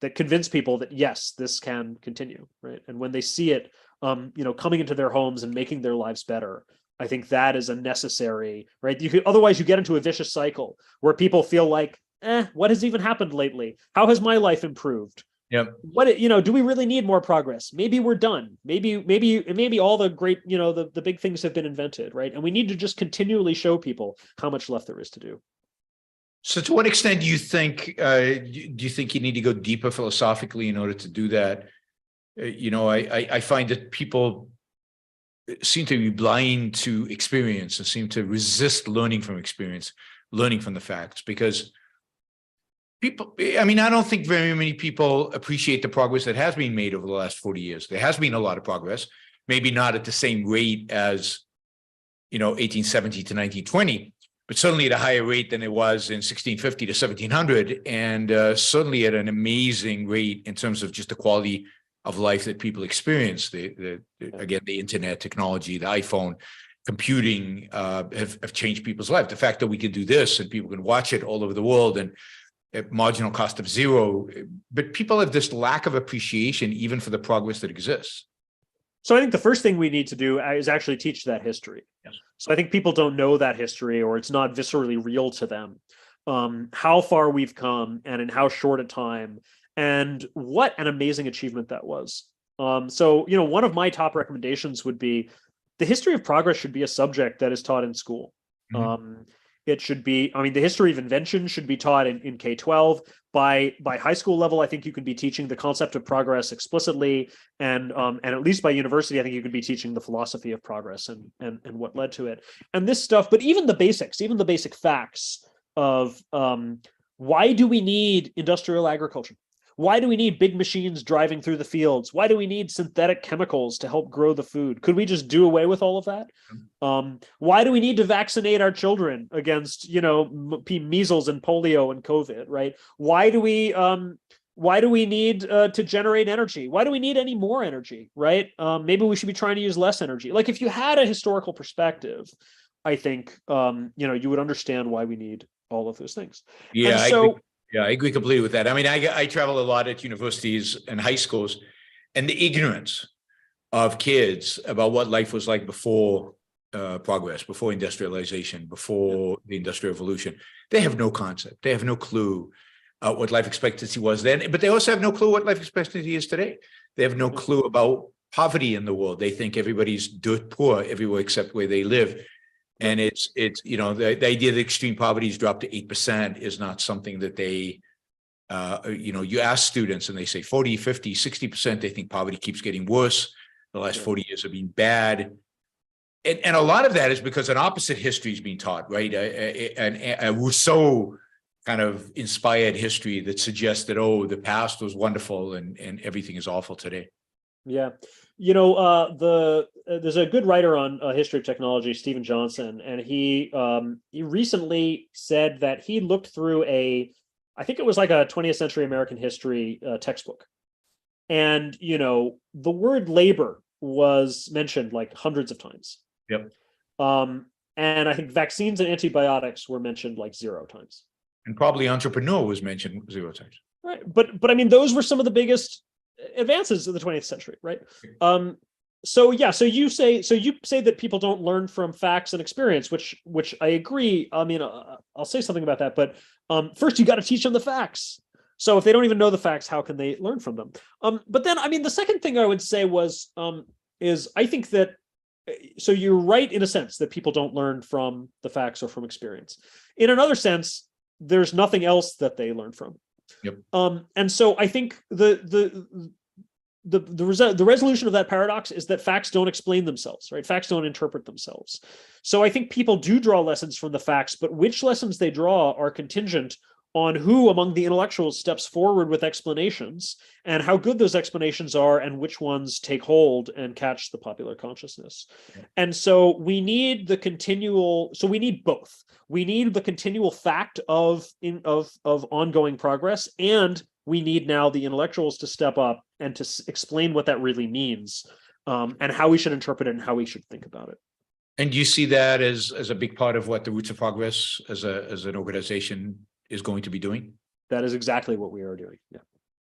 that convince people that yes, this can continue, right? And when they see it, coming into their homes and making their lives better, I think that is a necessary, right? Otherwise you get into a vicious cycle where people feel like, what has even happened lately? How has my life improved? Yep. Do we really need more progress? Maybe we're done. Maybe all the great, the big things have been invented, right? And we need to just continually show people how much left there is to do. So to what extent do you think you need to go deeper philosophically in order to do that? I find that people seem to be blind to experience and seem to resist learning from experience, learning from the facts, because people, I don't think very many people appreciate the progress that has been made over the last 40 years. There has been a lot of progress, maybe not at the same rate as, 1870 to 1920, but certainly at a higher rate than it was in 1650 to 1700, and certainly at an amazing rate in terms of just the quality of life that people experience. Again, the internet, technology, the iPhone, computing have changed people's life. The fact that we can do this and people can watch it all over the world and at marginal cost of zero, but people have this lack of appreciation even for the progress that exists. So I think the first thing we need to do is actually teach that history. Yes. So I think people don't know that history, or it's not viscerally real to them, how far we've come and in how short a time, and what an amazing achievement that was. So one of my top recommendations would be the history of progress should be a subject that is taught in school. Mm-hmm. It should be, the history of invention should be taught in K-12. By high school level, I think you could be teaching the concept of progress explicitly, and at least by university, I think you could be teaching the philosophy of progress and what led to it. And this stuff, but even the basic facts of why do we need industrial agriculture? Why do we need big machines driving through the fields? Why do we need synthetic chemicals to help grow the food? Could we just do away with all of that? Why do we need to vaccinate our children against, measles and polio and COVID, right? Why do we need to generate energy? Why do we need any more energy, right? Maybe we should be trying to use less energy. Like if you had a historical perspective, I think, you would understand why we need all of those things. Yeah. So I agree completely with that. I travel a lot at universities and high schools, and the ignorance of kids about what life was like before progress, before industrialization, before the Industrial Revolution. They have no concept. They have no clue what life expectancy was then, but they also have no clue what life expectancy is today. They have no clue about poverty in the world. They think everybody's dirt poor everywhere except where they live. And it's the idea that extreme poverty has dropped to 8% is not something that they, you ask students and they say 40, 50, 60%, they think poverty keeps getting worse. The last 40 years have been bad. And a lot of that is because an opposite history is being taught, right? A Rousseau kind of inspired history that suggests that, the past was wonderful and everything is awful today. Yeah. There's a good writer on history of technology, Stephen Johnson, and he recently said that he looked through I think it was like a 20th century American history textbook. And, the word labor was mentioned like hundreds of times. Yep. And I think vaccines and antibiotics were mentioned like 0 times. And probably entrepreneur was mentioned 0 times. Right. But those were some of the biggest advances of the 20th century, right? So you say that people don't learn from facts and experience, which I agree. I'll say something about that, but first you got to teach them the facts. So if they don't even know the facts, how can they learn from them? But then, the second thing I would say is I think that, so you're right in a sense that people don't learn from the facts or from experience. In another sense, there's nothing else that they learn from. Yep. And so I think the resolution of that paradox is that facts don't explain themselves, right? Facts don't interpret themselves. So I think people do draw lessons from the facts, but which lessons they draw are contingent on who among the intellectuals steps forward with explanations and how good those explanations are and which ones take hold and catch the popular consciousness. Yeah. And so we need we need both. We need the continual fact of ongoing progress, and we need now the intellectuals to step up and to explain what that really means, and how we should interpret it and how we should think about it. And you see that as a big part of what the Roots of Progress as an organization is going to be doing? That is exactly what we are doing. Yeah.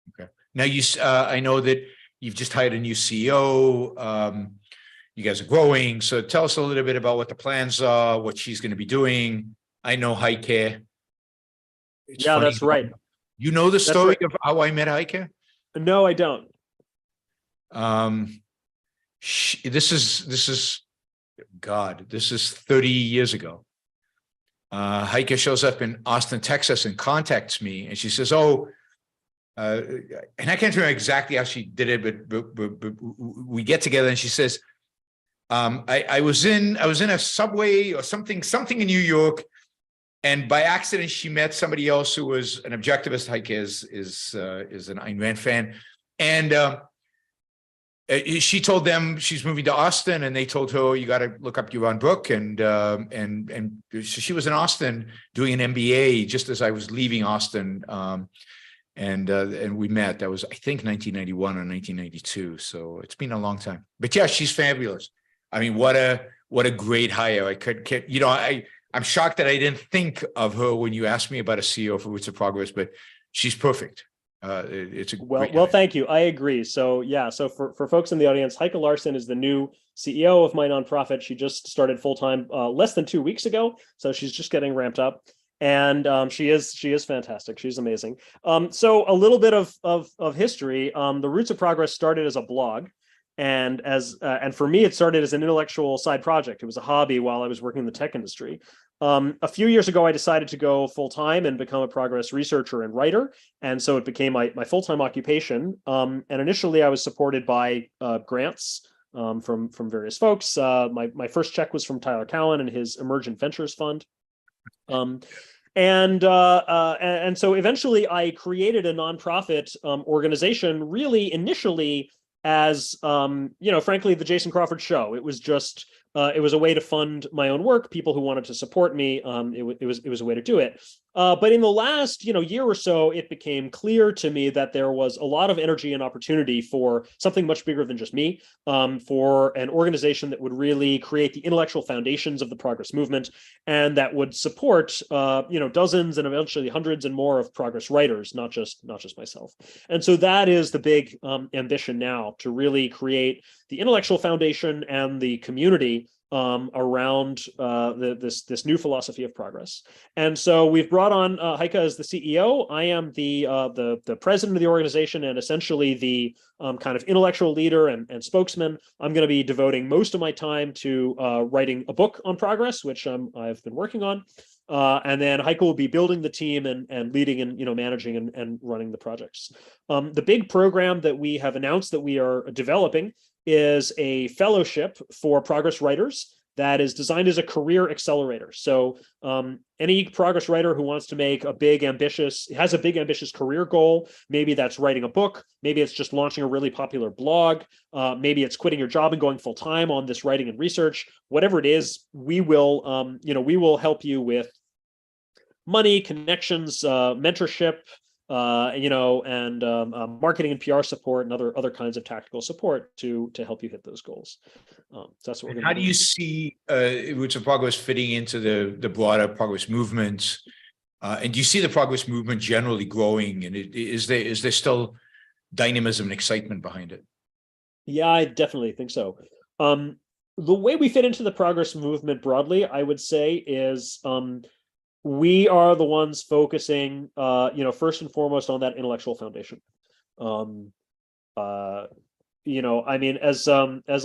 Okay. Now I know that you've just hired a new CEO. You guys are growing. So tell us a little bit about what the plans are, what she's going to be doing. I know Heike. It's Yeah, funny. that's right. You know the story right. of how I met Heike? No, I don't. This is God, this is 30 years ago. Heike shows up in Austin, Texas, and contacts me, and she says, "Oh," and I can't remember exactly how she did it, but we get together, and she says, "I was in a subway or something in New York, and by accident she met somebody else who was an objectivist. Heike is an Ayn Rand fan, and." She told them she's moving to Austin, and they told her, "Oh, you got to look up Yaron book." And so she was in Austin doing an MBA just as I was leaving Austin, and we met. That was, I think, 1991 or 1992. So it's been a long time. But yeah, she's fabulous. I mean, what a great hire. I'm shocked that I didn't think of her when you asked me about a CEO for Roots of Progress, but she's perfect. It's a well, thank you. I agree. So yeah, so for folks in the audience, Heike Larsen is the new CEO of my nonprofit. She just started full-time less than 2 weeks ago, so she's just getting ramped up, and she is fantastic. She's amazing. So a little bit of history. The Roots of Progress started as a blog, and for me, it started as an intellectual side project. It was a hobby while I was working in the tech industry. A few years ago, I decided to go full-time and become a progress researcher and writer. And so it became my full-time occupation. And initially I was supported by grants from various folks. My first check was from Tyler Cowen and his Emergent Ventures Fund. And so eventually I created a nonprofit organization, really initially as, frankly, the Jason Crawford Show. It was just, it was a way to fund my own work, people who wanted to support me. It was a way to do it. But in the last, year or so, it became clear to me that there was a lot of energy and opportunity for something much bigger than just me, for an organization that would really create the intellectual foundations of the progress movement, and that would support, dozens and eventually hundreds and more of progress writers, not just myself. And so that is the big ambition now, to really create the intellectual foundation and the community around this new philosophy of progress. And so we've brought on Heike as the CEO. I am the president of the organization and essentially the kind of intellectual leader and spokesman. I'm going to be devoting most of my time to writing a book on progress, which I've been working on. And then Heike will be building the team and leading and managing and running the projects. The big program that we have announced that we are developing is a fellowship for progress writers that is designed as a career accelerator. So any progress writer who wants to make has a big ambitious career goal, maybe that's writing a book, maybe it's just launching a really popular blog, maybe it's quitting your job and going full time on this writing and research, whatever it is, we will help you with money, connections, mentorship, and marketing and PR support and other kinds of tactical support to help you hit those goals. So that's what we're going to do. How do you see Roots of Progress fitting into the broader progress movement? And do you see the progress movement generally growing? And is there still dynamism and excitement behind it? Yeah, I definitely think so. The way we fit into the progress movement broadly, I would say, is we are the ones focusing, first and foremost on that intellectual foundation. As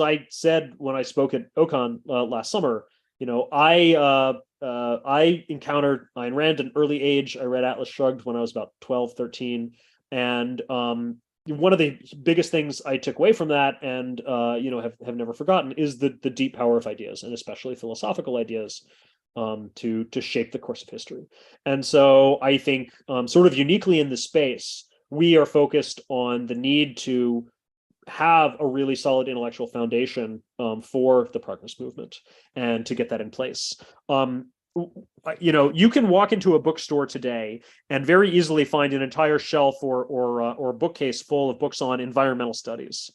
I said when I spoke at Ocon last summer, I encountered Ayn Rand at an early age. I read Atlas Shrugged when I was about 12, 13. And one of the biggest things I took away from that and, have never forgotten is the deep power of ideas, and especially philosophical ideas, to shape the course of history. And so I think sort of uniquely in this space, we are focused on the need to have a really solid intellectual foundation for the progress movement and to get that in place. you can walk into a bookstore today and very easily find an entire shelf or bookcase full of books on environmental studies.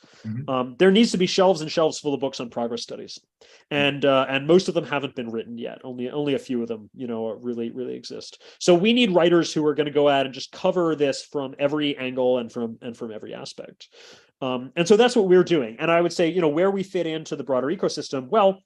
There needs to be shelves and shelves full of books on progress studies, and most of them haven't been written yet. Only a few of them, really exist. So we need writers who are going to go out and just cover this from every angle and from every aspect. And so that's what we're doing. And I would say, where we fit into the broader ecosystem, well,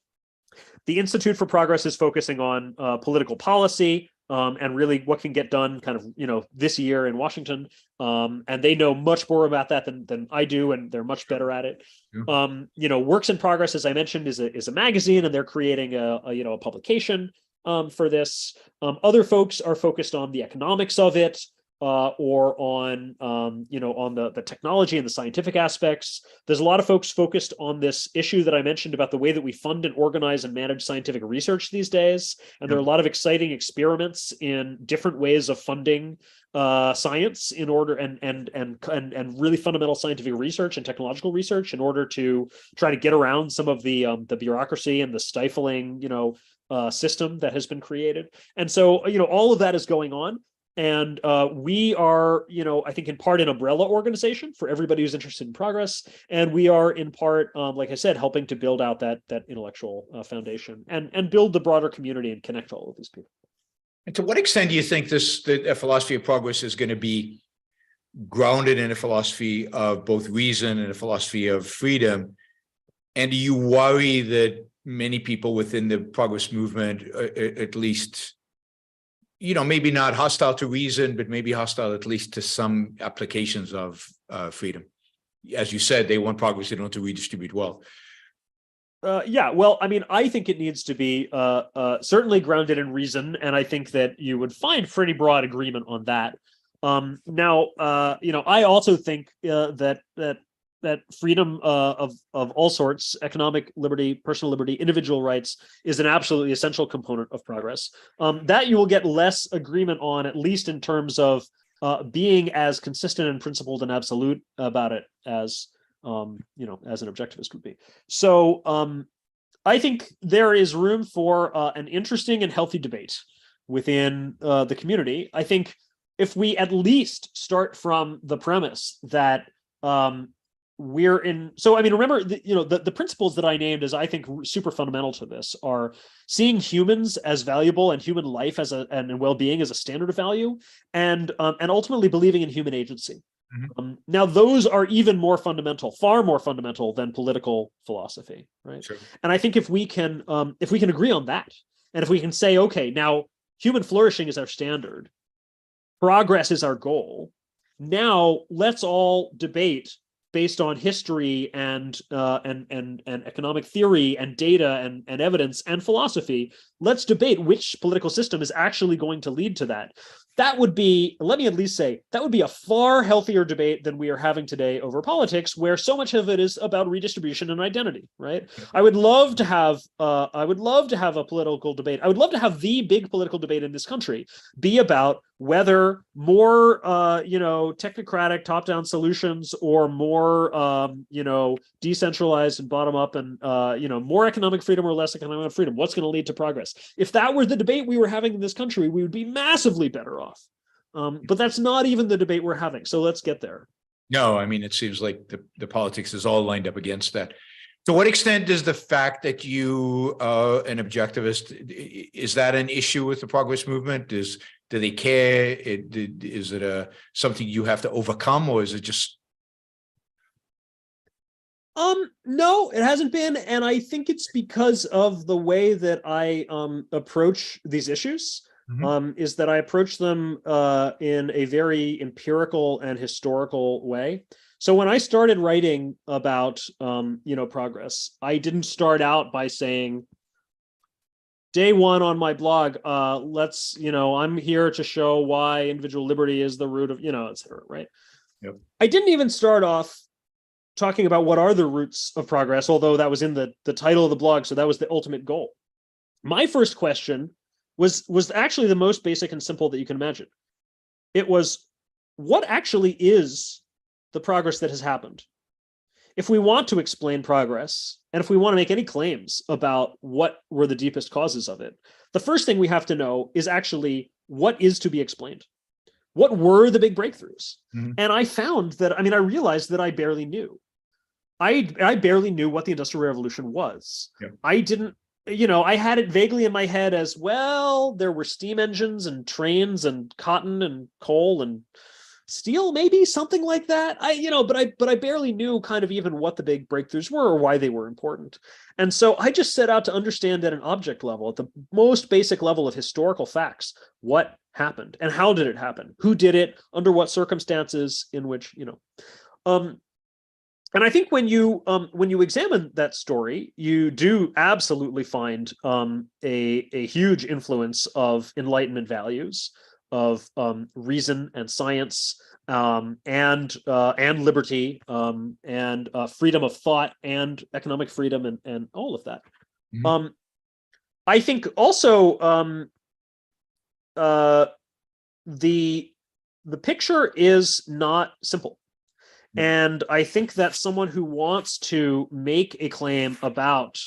the Institute for Progress is focusing on political policy and really what can get done kind of, this year in Washington. And they know much more about that than I do, and they're much better at it. Works in Progress, as I mentioned, is a magazine, and they're creating a publication for this. Other folks are focused on the economics of it, or on the technology and the scientific aspects. There's a lot of folks focused on this issue that I mentioned about the way that we fund and organize and manage scientific research these days. And there are a lot of exciting experiments in different ways of funding science in order and really fundamental scientific research and technological research in order to try to get around some of the bureaucracy and the stifling system that has been created. And so all of that is going on. And we are, I think in part an umbrella organization for everybody who's interested in progress. And we are in part, like I said, helping to build out that intellectual foundation and build the broader community and connect all of these people. And to what extent do you think the philosophy of progress is going to be grounded in a philosophy of both reason and a philosophy of freedom? And do you worry that many people within the progress movement, at least, maybe not hostile to reason, but maybe hostile at least to some applications of freedom? As you said, they want progress, they don't want to redistribute wealth. Well, I think it needs to be certainly grounded in reason, and I think that you would find pretty broad agreement on that. Now, I also think that freedom of all sorts, economic liberty, personal liberty, individual rights, is an absolutely essential component of progress. That you will get less agreement on, at least in terms of being as consistent and principled and absolute about it as as an objectivist would be. So I think there is room for an interesting and healthy debate within the community. I think if we at least start from the premise that we're in, so remember the principles that I named as I think super fundamental to this are seeing humans as valuable and human life and well-being as a standard of value, and ultimately believing in human agency. Now those are even more fundamental, far more fundamental than political philosophy, right? Sure. And I think if we can agree on that, and if we can say, okay, now human flourishing is our standard, progress is our goal, now let's all debate based on history and economic theory and data and evidence and philosophy. Let's debate which political system is actually going to lead to that. That would be, let me at least say, that would be a far healthier debate than we are having today over politics, where so much of it is about redistribution and identity, right? I would love to have a political debate. I would love to have the big political debate in this country be about whether more, technocratic top-down solutions or more, decentralized and bottom-up and, more economic freedom or less economic freedom, what's going to lead to progress? If that were the debate we were having in this country, we would be massively better off. But that's not even the debate we're having. So let's get there. No, it seems like the politics is all lined up against that. To what extent does the fact that you are an objectivist, is that an issue with the progress movement? Do they care? Is it something you have to overcome, or is it just? No, it hasn't been. And I think it's because of the way that I approach these issues, is that I approach them in a very empirical and historical way. So when I started writing about, progress, I didn't start out by saying, day one on my blog, I'm here to show why individual liberty is the root of, et cetera, right? Yep. I didn't even start off talking about what are the roots of progress, although that was in the title of the blog, so that was the ultimate goal. My first question was actually the most basic and simple that you can imagine. It was, what actually is the progress that has happened? If we want to explain progress and if we want to make any claims about what were the deepest causes of it, the first thing we have to know is actually what is to be explained. What were the big breakthroughs? Mhm. And I found that, I realized that I barely knew. I barely knew what the Industrial Revolution was. Yep. I didn't, I had it vaguely in my head as, well, there were steam engines and trains and cotton and coal and steel, maybe something like that. But I barely knew kind of even what the big breakthroughs were or why they were important. And so I just set out to understand at an object level, at the most basic level of historical facts, what happened and how did it happen? Who did it? Under what circumstances? In which, and I think when you examine that story, you do absolutely find a huge influence of Enlightenment values, of reason and science, and liberty, and freedom of thought and economic freedom, and all of that. Mhm. I think also the picture is not simple. And I think that someone who wants to make a claim about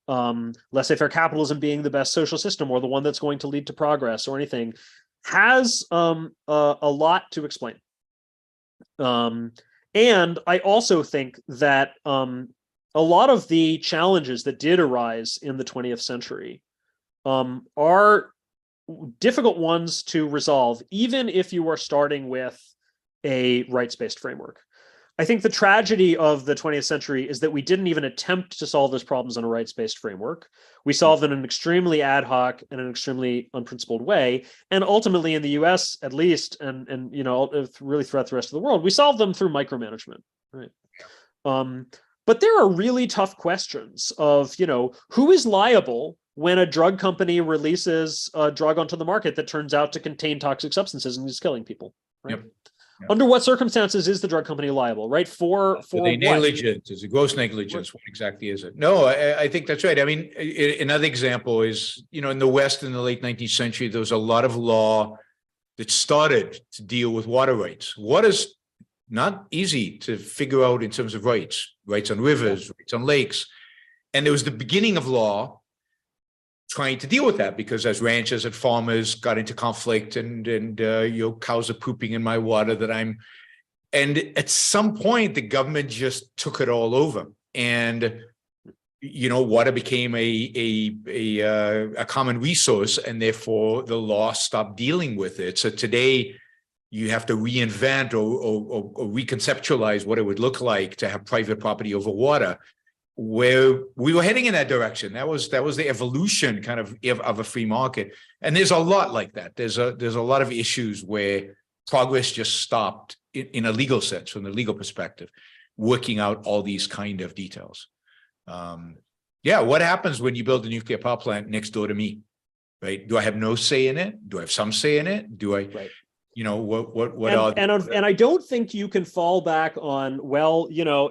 laissez-faire capitalism being the best social system or the one that's going to lead to progress or anything has a lot to explain. And I also think that a lot of the challenges that did arise in the 20th century are difficult ones to resolve, even if you are starting with a rights-based framework. I think the tragedy of the 20th century is that we didn't even attempt to solve those problems in a rights-based framework. We solved them in an extremely ad hoc and an extremely unprincipled way. And ultimately in the US, at least, and really throughout the rest of the world, we solved them through micromanagement, right? But there are really tough questions of, who is liable when a drug company releases a drug onto the market that turns out to contain toxic substances and is killing people, right? Yep. Yep. Under what circumstances is the drug company liable, right? For the negligence, is it gross negligence? What exactly is it? No, I think that's right. Another example is, in the West in the late 19th century, there was a lot of law that started to deal with water rights. Water is not easy to figure out in terms of rights on rivers, rights on lakes. And there was the beginning of law trying to deal with that, because as ranchers and farmers got into conflict and cows are pooping in my water and at some point the government just took it all over, and water became a common resource, and therefore the law stopped dealing with it. So today you have to reinvent or reconceptualize what it would look like to have private property over water, where we were heading in that direction. That was the evolution kind of a free market. And there's a lot like that. There's a lot of issues where progress just stopped in a legal sense, from the legal perspective, working out all these kind of details. What happens when you build a nuclear power plant next door to me, right? Do I have no say in it? Do I have some say in it? Do I, right. And I don't think you can fall back on,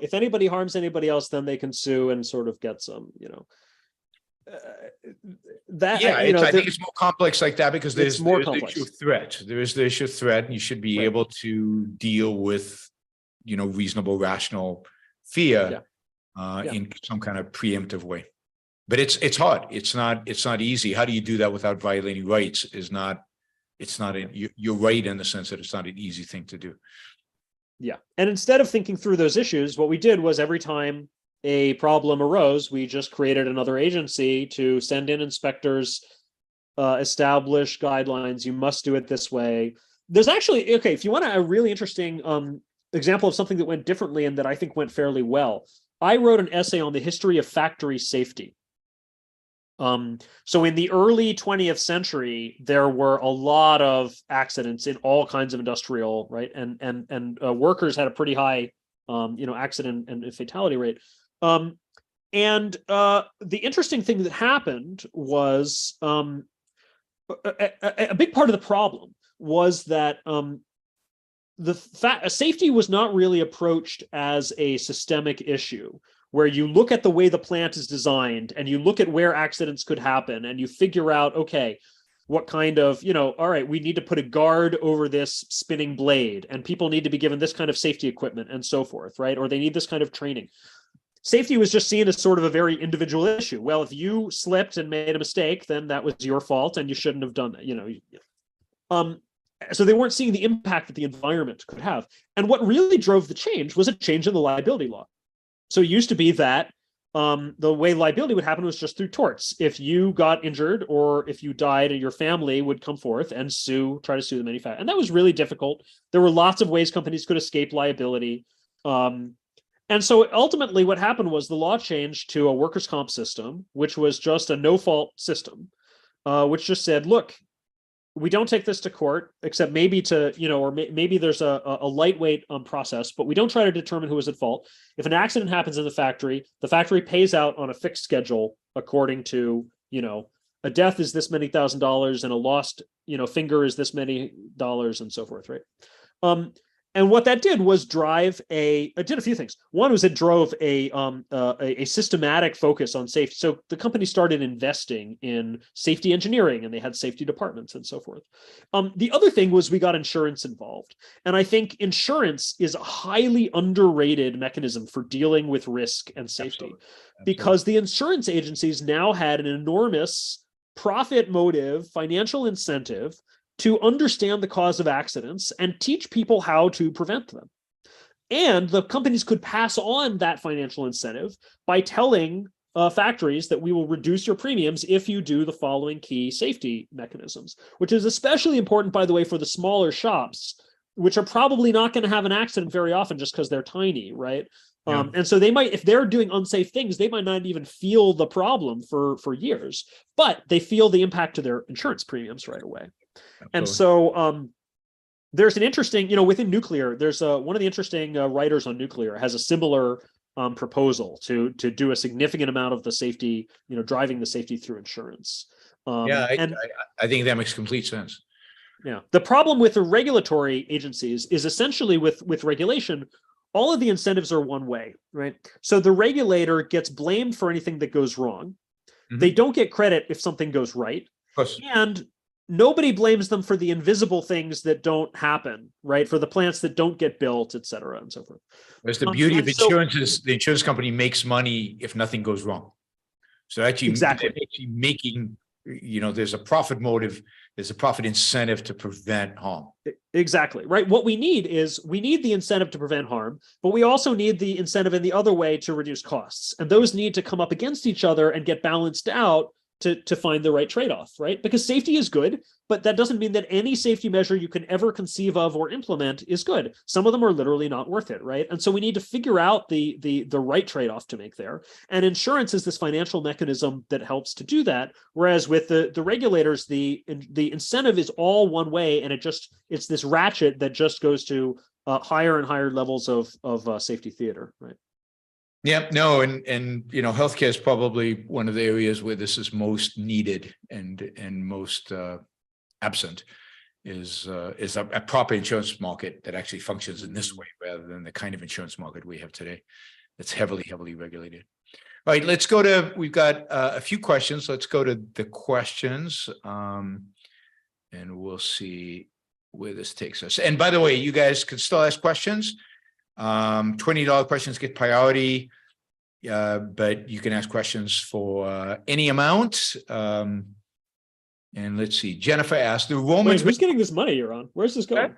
if anybody harms anybody else, then they can sue and sort of get some, I think it's more complex like that, because there's the issue of threat. There is the issue of threat, and you should be able to deal with, reasonable, rational fear in some kind of preemptive way. But it's hard. It's not easy. How do you do that without violating rights? You're right in the sense that it's not an easy thing to do. Yeah. And instead of thinking through those issues, what we did was every time a problem arose, we just created another agency to send in inspectors, establish guidelines. You must do it this way. There's actually, if you want a really interesting example of something that went differently and that I think went fairly well, I wrote an essay on the history of factory safety. So in the early 20th century, there were a lot of accidents in all kinds of industrial, right? And workers had a pretty high, accident and fatality rate. And the interesting thing that happened was a big part of the problem was that safety was not really approached as a systemic issue, where you look at the way the plant is designed and you look at where accidents could happen and you figure out, what kind of, all right, we need to put a guard over this spinning blade and people need to be given this kind of safety equipment and so forth, right? Or they need this kind of training. safety was just seen as sort of a very individual issue. Well, if you slipped and made a mistake, then that was your fault and you shouldn't have done that, so they weren't seeing the impact that the environment could have. And what really drove the change was a change in the liability law. So it used to be that the way liability would happen was just through torts. If you got injured or if you died, your family would come forth and try to sue the manufacturer. And that was really difficult. There were lots of ways companies could escape liability. And so ultimately what happened was the law changed to a workers' comp system, which was just a no-fault system, which just said, look, we don't take this to court, except maybe maybe there's a lightweight process, but we don't try to determine who was at fault. If an accident happens in the factory pays out on a fixed schedule according to, a death is this many $1,000s and a lost, finger is this many dollars and so forth, right? And what that did was it did a few things. One was it drove a systematic focus on safety. So the company started investing in safety engineering, and they had safety departments and so forth. The other thing was we got insurance involved. And I think insurance is a highly underrated mechanism for dealing with risk and safety. Absolutely. Because the insurance agencies now had an enormous profit motive, financial incentive to understand the cause of accidents and teach people how to prevent them. And the companies could pass on that financial incentive by telling factories that we will reduce your premiums if you do the following key safety mechanisms, which is especially important, by the way, for the smaller shops, which are probably not going to have an accident very often just because they're tiny, right? Yeah. And so they might, if they're doing unsafe things, they might not even feel the problem for years, but they feel the impact to their insurance premiums right away. Absolutely. And so there's an interesting, within nuclear, there's one of the interesting writers on nuclear has a similar proposal to do a significant amount of the safety, driving the safety through insurance. I think that makes complete sense. Yeah. The problem with the regulatory agencies is essentially with regulation, all of the incentives are one way, right? So the regulator gets blamed for anything that goes wrong. Mm-hmm. They don't get credit if something goes right. Of course. And nobody blames them for the invisible things that don't happen, right? For the plants that don't get built, et cetera, and so forth. Whereas the beauty of insurance is the insurance company makes money if nothing goes wrong. So actually, exactly. Actually making, there's a profit motive, there's a profit incentive to prevent harm. Exactly, right? What we need the incentive to prevent harm, but we also need the incentive in the other way to reduce costs. And those need to come up against each other and get balanced out to find the right trade-off, right? Because safety is good, but that doesn't mean that any safety measure you can ever conceive of or implement is good. Some of them are literally not worth it, right? And so we need to figure out the right trade-off to make there. And insurance is this financial mechanism that helps to do that. Whereas with the regulators, the incentive is all one way, and it's this ratchet that just goes to higher and higher levels of safety theater, right? Yeah, no, and healthcare is probably one of the areas where this is most needed and most absent is a proper insurance market that actually functions in this way rather than the kind of insurance market we have today. That's heavily regulated. All right, we've got a few questions. Let's go to the questions and we'll see where this takes us. And by the way, you guys can still ask questions. $20 questions get priority, but you can ask questions for any amount. And let's see. Jennifer asked, the Romans. Wait, who's getting this money, Yaron? Where's this going?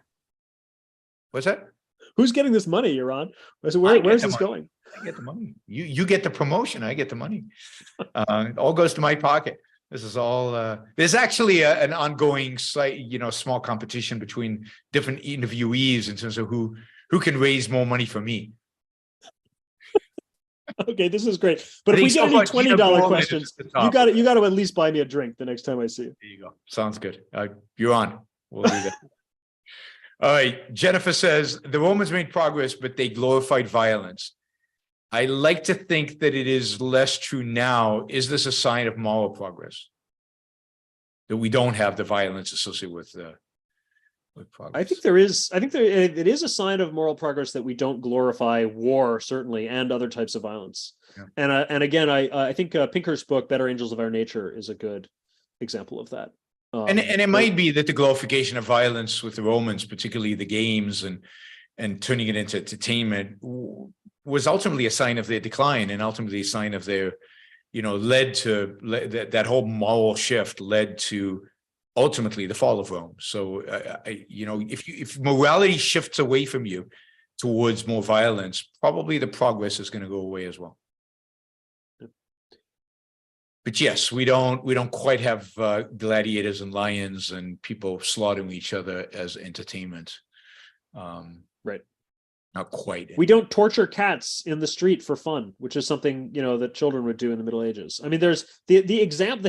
What's that? Who's getting this money, Yaron? Where's this going? I get the money. You get the promotion. I get the money. It all goes to my pocket. This is all. There's actually an ongoing, small competition between different interviewees in terms of who can raise more money for me. Okay, this is great. But if we get any $20 questions, you got to at least buy me a drink the next time I see you. There you go. Sounds good. You're on. We'll do that. All right. Jennifer says, the Romans made progress, but they glorified violence. I like to think that it is less true now. Is this a sign of moral progress? That we don't have the violence associated with progress? It is a sign of moral progress that we don't glorify war, certainly, and other types of violence. Yeah. And again, I think Pinker's book, Better Angels of Our Nature, is a good example of that. And it might be that the glorification of violence with the Romans, particularly the games and turning it into entertainment, was ultimately a sign of their decline, and ultimately a sign of their, that whole moral shift led to ultimately the fall of Rome. So, if morality shifts away from you towards more violence, probably the progress is going to go away as well. But yes, we don't quite have gladiators and lions and people slaughtering each other as entertainment. Right. Not quite. We don't torture cats in the street for fun, which is something, that children would do in the Middle Ages. I mean, there's the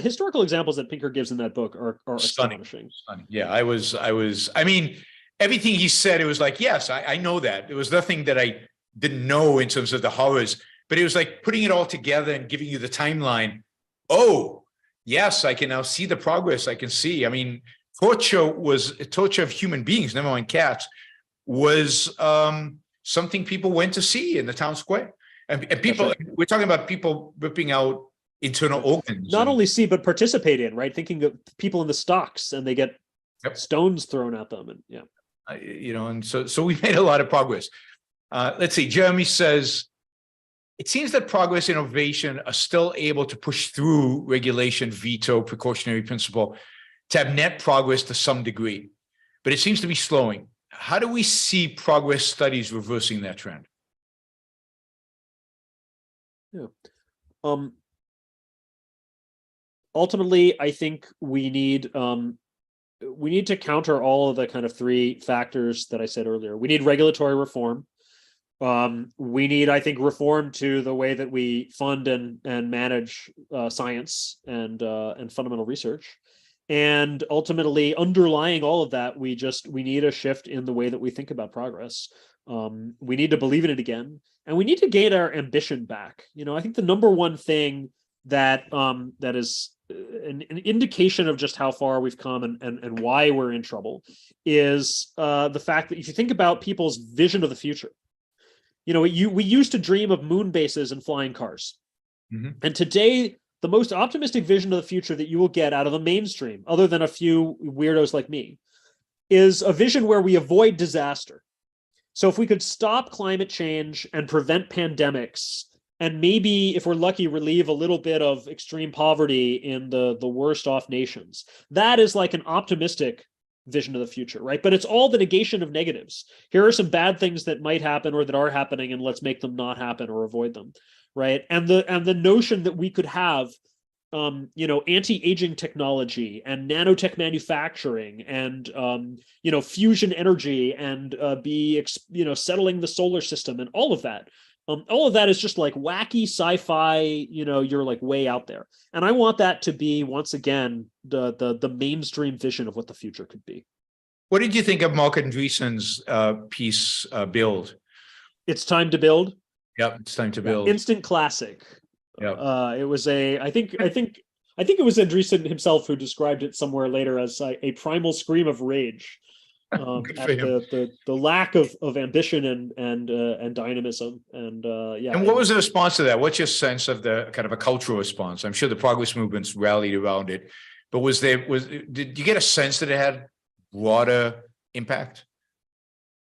historical examples that Pinker gives in that book are astonishing. Stunning. Yeah, I mean, everything he said, it was like, yes, I know that. There was nothing that I didn't know in terms of the horrors, but it was like putting it all together and giving you the timeline. Oh, yes, I can now see the progress. I can see. I mean, torture of human beings, never mind cats, was something people went to see in the town square. And people, right. We're talking about people ripping out internal organs. Not only see, but participate in, right? Thinking of people in the stocks and they get stones thrown at them. And and so we made a lot of progress. Let's see, Jeremy says, it seems that progress and innovation are still able to push through regulation, veto, precautionary principle to have net progress to some degree, but it seems to be slowing. How do we see progress studies reversing that trend? Yeah. Ultimately, I think we need to counter all of the kind of three factors that I said earlier. We need regulatory reform. We need, I think, reform to the way that we fund and manage science and fundamental research. And ultimately, underlying all of that, we need a shift in the way that we think about progress. We need to believe in it again, and we need to gain our ambition back. I think the number one thing that is an indication of just how far we've come and why we're in trouble is the fact that if you think about people's vision of the future, we used to dream of moon bases and flying cars. Mm-hmm. And today, the most optimistic vision of the future that you will get out of the mainstream, other than a few weirdos like me, is a vision where we avoid disaster. So if we could stop climate change and prevent pandemics, and maybe, if we're lucky, relieve a little bit of extreme poverty in the worst off nations, that is like an optimistic vision of the future, right? But it's all the negation of negatives. Here are some bad things that might happen or that are happening, and let's make them not happen or avoid them, right? And the notion that we could have anti-aging technology and nanotech manufacturing and fusion energy and be settling the solar system and all of that is just like wacky sci-fi. You're like way out there, and I want that to be, once again, the mainstream vision of what the future could be. What did you think of Marc Andreessen's piece, Build? It's time to build. Yep, it's time to build. Instant classic. Yeah. It was I think it was Andreessen himself who described it somewhere later as a primal scream of rage at the lack of ambition and dynamism and And what was the response to that? What's your sense of the kind of a cultural response? I'm sure the progress movements rallied around it, but did you get a sense that it had broader impact?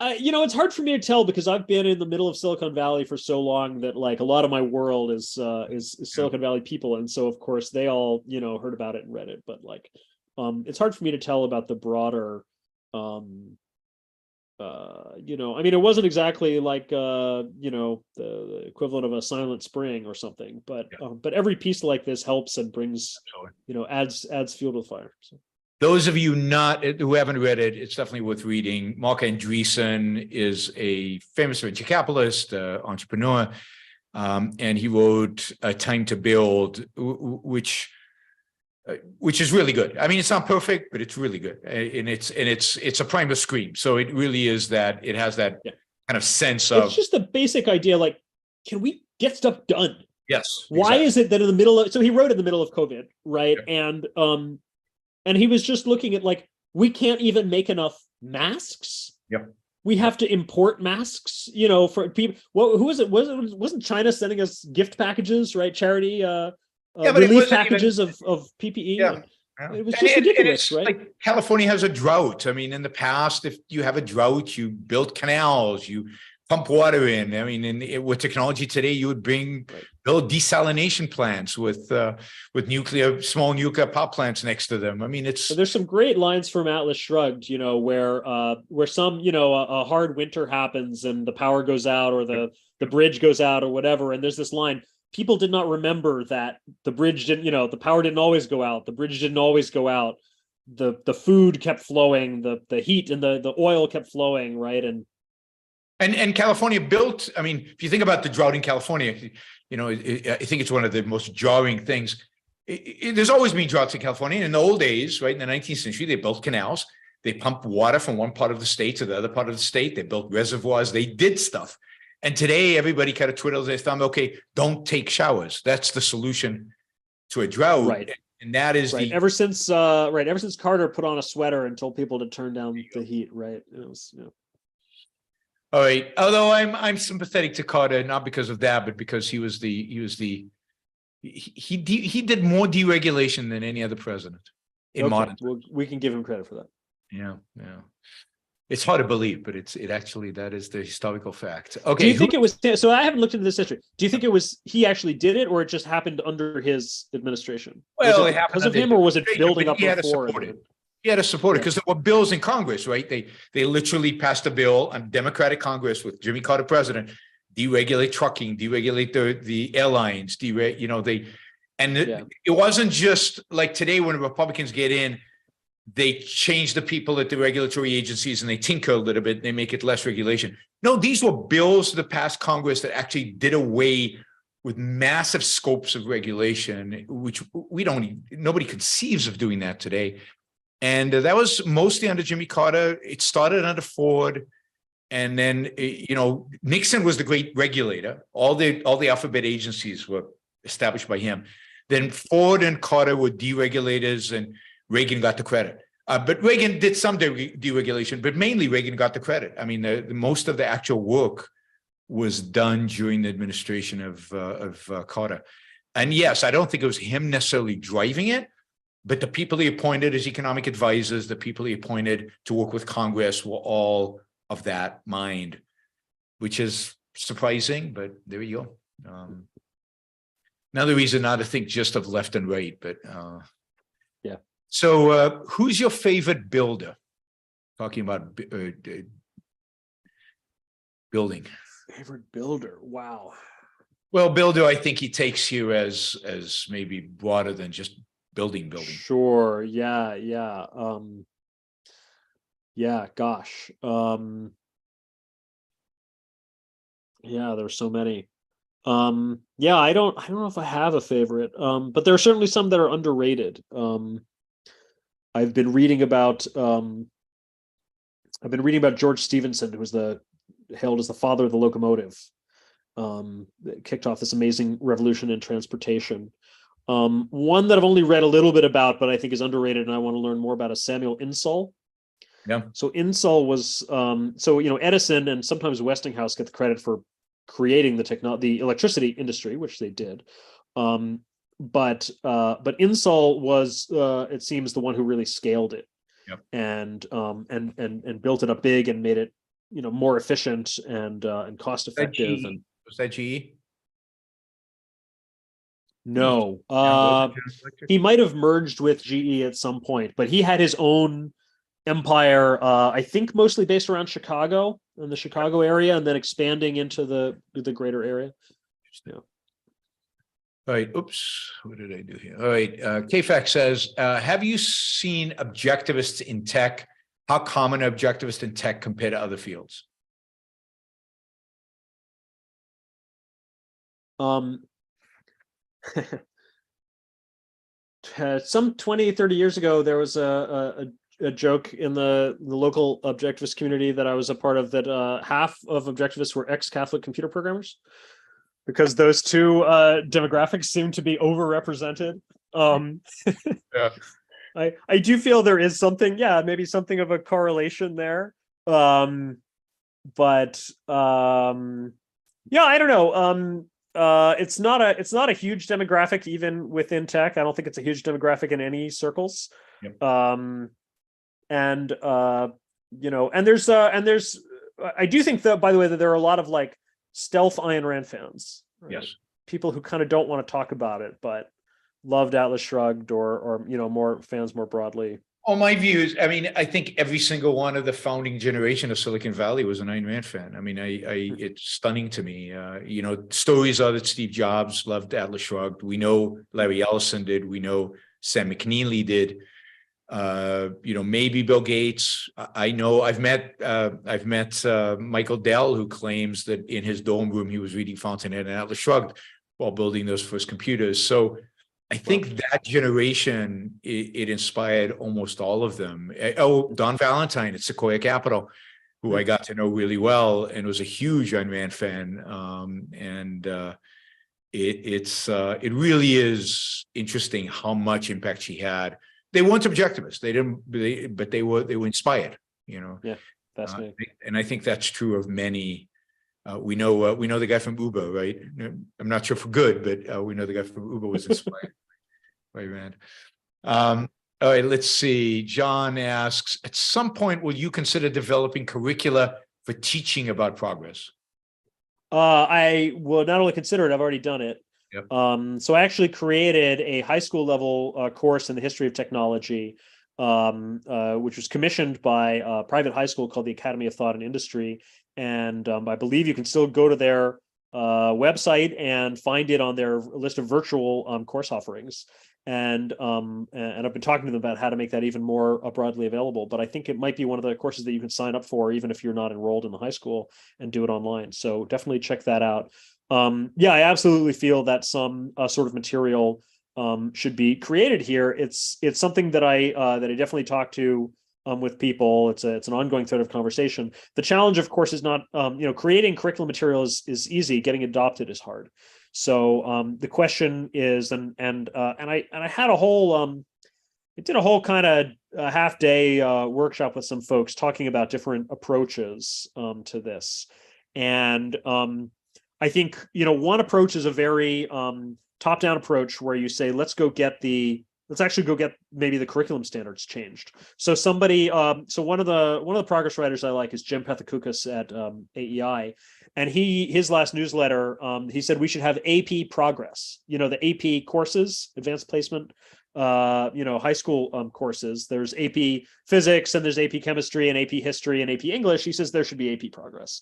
It's hard for me to tell because I've been in the middle of Silicon Valley for so long that like a lot of my world is Silicon Valley people, and so of course they all heard about it and read it. But like, it's hard for me to tell about the broader. It wasn't exactly like the equivalent of a silent spring or something, but every piece like this helps and brings adds fuel to the fire. So. Those of you who haven't read it, it's definitely worth reading. Marc Andreessen is a famous venture capitalist, entrepreneur, and he wrote Time to Build, which is really good. I mean, it's not perfect, but it's really good, and it's a primal scream. So it really is that it has that kind of sense of. It's just the basic idea, like, can we get stuff done? Yes. Why is it that in the middle of? So he wrote in the middle of COVID, right? Yeah. And he was just looking at like, we can't even make enough masks. Yep. We have to import masks, for people. Who was it? Wasn't China sending us gift packages, right? Charity relief packages of PPE. Yeah. It was just ridiculous, right? Like California has a drought. I mean, in the past, if you have a drought, you build canals, you pump water in. I mean, with technology today, you would build desalination plants with small nuclear power plants next to them. I mean, there's some great lines from Atlas Shrugged, where some, a hard winter happens and the power goes out or the bridge goes out or whatever. And there's this line, people did not remember that the bridge didn't, the power didn't always go out. The bridge didn't always go out. The food kept flowing, the heat and the oil kept flowing, right? And California built, I mean, if you think about the drought in California, I think it's one of the most jarring things. There's always been droughts in California. In the old days, right, in the 19th century, they built canals. They pumped water from one part of the state to the other part of the state. They built reservoirs. They did stuff. And today, everybody kind of twiddles their thumb. Okay, don't take showers. That's the solution to a drought. Right. And that is right. Ever since Carter put on a sweater and told people to turn down the heat, right? It was, All right. Although I'm sympathetic to Carter, not because of that, but because he did more deregulation than any other president in modern. Well, we can give him credit for that. Yeah. It's hard to believe, but that is the historical fact. Okay. Do you think it was, so I haven't looked into this history. Do you think it was, he actually did it or it just happened under his administration? Well, it happened because of him or was it building up before? He had to support it because there were bills in Congress, right? They literally passed a bill on Democratic Congress with Jimmy Carter president, deregulate trucking, deregulate the airlines, it wasn't just like today when Republicans get in, they change the people at the regulatory agencies and they tinker a little bit, they make it less regulation. No, these were bills that passed Congress that actually did away with massive scopes of regulation, which nobody conceives of doing that today. And that was mostly under Jimmy Carter. It started under Ford. And then, Nixon was the great regulator. All the alphabet agencies were established by him. Then Ford and Carter were deregulators and Reagan got the credit. But Reagan did some deregulation, but mainly Reagan got the credit. I mean, most of the actual work was done during the administration of Carter. And yes, I don't think it was him necessarily driving it, but the people he appointed as economic advisors, the people he appointed to work with Congress were all of that mind, which is surprising, but there you go. Another reason not to think just of left and right, but yeah. So who's your favorite builder? Talking about building. Favorite builder? Wow. Well, builder, I think he takes you as maybe broader than just building. Sure. Yeah. Yeah. Gosh. Yeah, there's so many. Yeah, I don't know if I have a favorite. But there are certainly some that are underrated. I've been reading about George Stephenson, who was hailed as the father of the locomotive. That kicked off this amazing revolution in transportation. One that I've only read a little bit about, but I think is underrated, and I want to learn more about, is Samuel Insull. Yeah. So Insull was Edison and sometimes Westinghouse get the credit for creating the electricity industry, which they did. But Insull was, it seems, the one who really scaled it. Yep. And built it up big and made it, more efficient and cost effective. Was that GE? No, he might have merged with GE at some point, but he had his own empire. I think mostly based around Chicago and the Chicago area, and then expanding into the greater area. Yeah. All right. Oops. What did I do here? All right. KFAX says, have you seen objectivists in tech? How common are objectivists in tech compared to other fields? Some 20, 30 years ago, there was a joke in the local objectivist community that I was a part of that half of objectivists were ex-Catholic computer programmers, because those two demographics seem to be overrepresented. Yeah. I do feel there is something, maybe something of a correlation there. But I don't know. It's not a huge demographic even within tech. I don't think it's a huge demographic in any circles. Yep. And there's I do think that, by the way, that there are a lot of like stealth Ayn Rand fans. Right? Yes. People who kind of don't want to talk about it, but loved Atlas Shrugged or more fans more broadly. Oh, my views. I mean, I think every single one of the founding generation of Silicon Valley was an Ayn Rand fan. I mean, it's stunning to me. Stories are that Steve Jobs loved Atlas Shrugged. We know Larry Ellison did. We know Sam McNeely did. Maybe Bill Gates. I know I've met Michael Dell, who claims that in his dorm room he was reading Fountainhead and Atlas Shrugged while building those first computers. So I think that generation, it inspired almost all of them. Don Valentine at Sequoia Capital, who I got to know really well and was a huge Ayn Rand fan. It really is interesting how much impact she had. They weren't objectivists. But they were inspired. Yeah, fascinating. And I think that's true of many. We know the guy from Uber, right? I'm not sure for good, but we know the guy from Uber was inspired by Rand. All right, let's see. John asks, at some point, will you consider developing curricula for teaching about progress? I will not only consider it, I've already done it. Yep. So I actually created a high school level course in the history of technology, which was commissioned by a private high school called the Academy of Thought and Industry. And I believe you can still go to their website and find it on their list of virtual course offerings. And I've been talking to them about how to make that even more broadly available. But I think it might be one of the courses that you can sign up for, even if you're not enrolled in the high school, and do it online. So definitely check that out. I absolutely feel that some sort of material should be created here. It's something that I definitely talk to with people. It's an ongoing thread of conversation. The challenge, of course, is not creating curriculum material is easy. Getting adopted is hard. So the question is, and I had a whole I did a whole kind of half day workshop with some folks talking about different approaches to this, and I think one approach is a very top-down approach where you say, let's actually go get maybe the curriculum standards changed. So so one of the progress writers I like is Jim Pethokoukis at AEI, and his last newsletter, he said we should have AP progress. The AP courses, advanced placement, high school courses. There's AP physics and there's AP chemistry and AP history and AP English. He says there should be AP progress.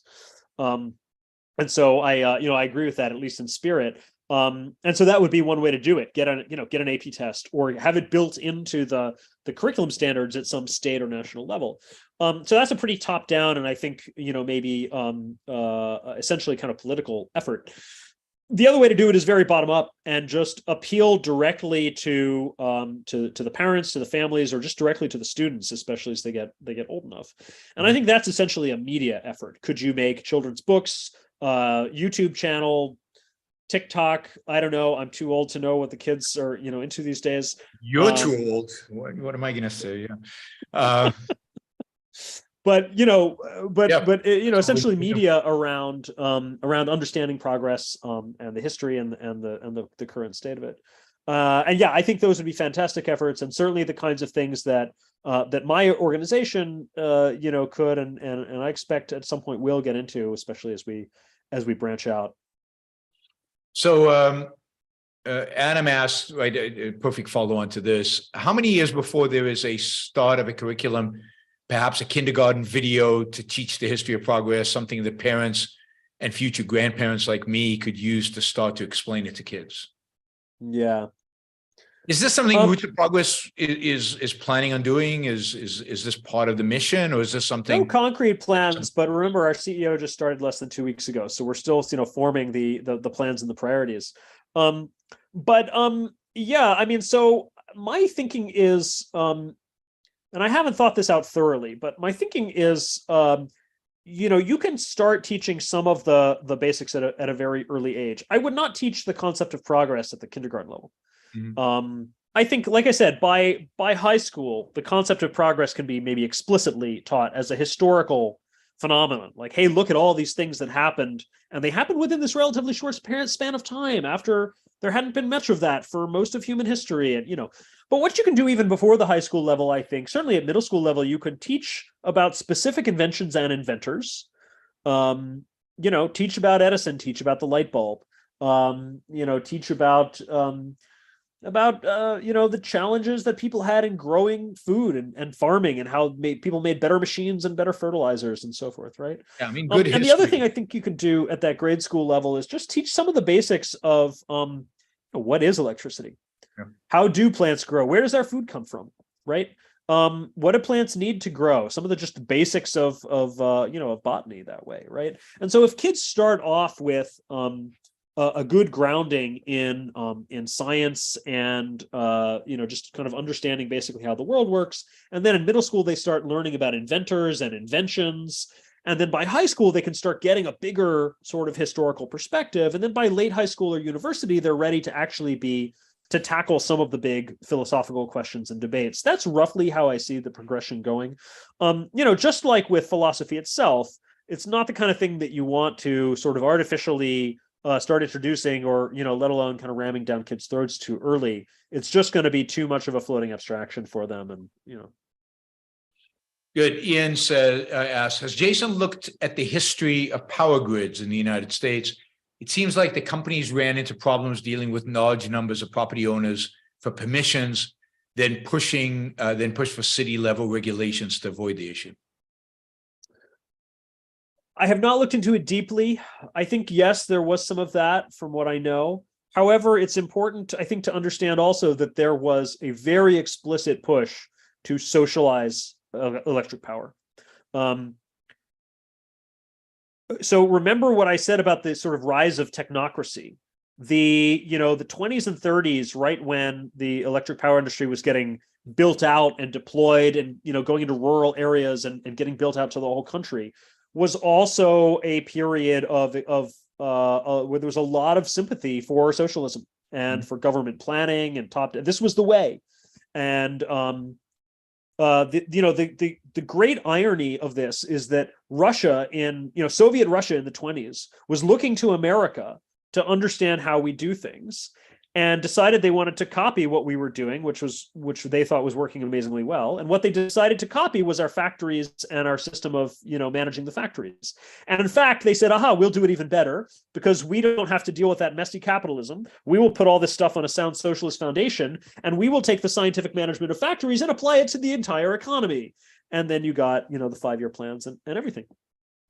And so I agree with that, at least in spirit. And so that would be one way to do it. Get an AP test or have it built into the curriculum standards at some state or national level. So that's a pretty top down, and I think maybe essentially kind of political effort. The other way to do it is very bottom up and just appeal directly to the parents, to the families, or just directly to the students, especially as they get old enough. And I think that's essentially a media effort. Could you make children's books, YouTube channel, TikTok? I don't know. I'm too old to know what the kids are, into these days. You're too old. What am I going to say? Yeah. But essentially media around understanding progress and the history and the current state of it. I think those would be fantastic efforts, and certainly the kinds of things that my organization could and I expect at some point will get into, especially as we branch out. So Adam asked, right, a perfect follow-on to this, how many years before there is a start of a curriculum, perhaps a kindergarten video to teach the history of progress, something that parents and future grandparents like me could use to start to explain it to kids? Yeah. Is this something Roots of Progress is planning on doing? Is this part of the mission, or is this something? No concrete plans, but remember, our CEO just started less than 2 weeks ago, so we're still forming the plans and the priorities. So my thinking is, and I haven't thought this out thoroughly, but my thinking is, you can start teaching some of the basics at a very early age. I would not teach the concept of progress at the kindergarten level. Mm-hmm. I think, like I said, by high school, the concept of progress can be maybe explicitly taught as a historical phenomenon. Like, hey, look at all these things that happened, and they happened within this relatively short span of time after there hadn't been much of that for most of human history. And, but what you can do even before the high school level, I think, certainly at middle school level, you could teach about specific inventions and inventors. Teach about Edison, teach about the light bulb, teach about the challenges that people had in growing food and farming, and how people made better machines and better fertilizers and so forth, right? Yeah, I mean, good and the other thing history. I think you can do at that grade school level is just teach some of the basics of what is electricity? Yeah. How do plants grow? Where does our food come from, right? What do plants need to grow? Some of the just basics of botany that way, right? And so if kids start off with a good grounding in science and just kind of understanding basically how the world works, and then in middle school they start learning about inventors and inventions, and then by high school they can start getting a bigger sort of historical perspective, and then by late high school or university they're ready to actually to tackle some of the big philosophical questions and debates. That's roughly how I see the progression going. Just like with philosophy itself, it's not the kind of thing that you want to sort of artificially start introducing, or let alone kind of ramming down kids' throats too early. It's just going to be too much of a floating abstraction for them, and Good. Ian asks, has Jason looked at the history of power grids in the United States? It seems like the companies ran into problems dealing with large numbers of property owners for permissions, then push for city level regulations to avoid the issue. I have not looked into it deeply. I think, yes, there was some of that from what I know. However, it's important, I think, to understand also that there was a very explicit push to socialize electric power. So remember what I said about the sort of rise of technocracy. The 20s and 30s, right when the electric power industry was getting built out and deployed and going into rural areas and getting built out to the whole country, was also a period of where there was a lot of sympathy for socialism and for government planning and this was the way. And the great irony of this is that Russia Soviet Russia in the 20s was looking to America to understand how we do things, and decided they wanted to copy what we were doing, which they thought was working amazingly well. And what they decided to copy was our factories and our system of, managing the factories. And in fact, they said, aha, we'll do it even better because we don't have to deal with that messy capitalism. We will put all this stuff on a sound socialist foundation, and we will take the scientific management of factories and apply it to the entire economy. And then you got, the 5-year plans and everything.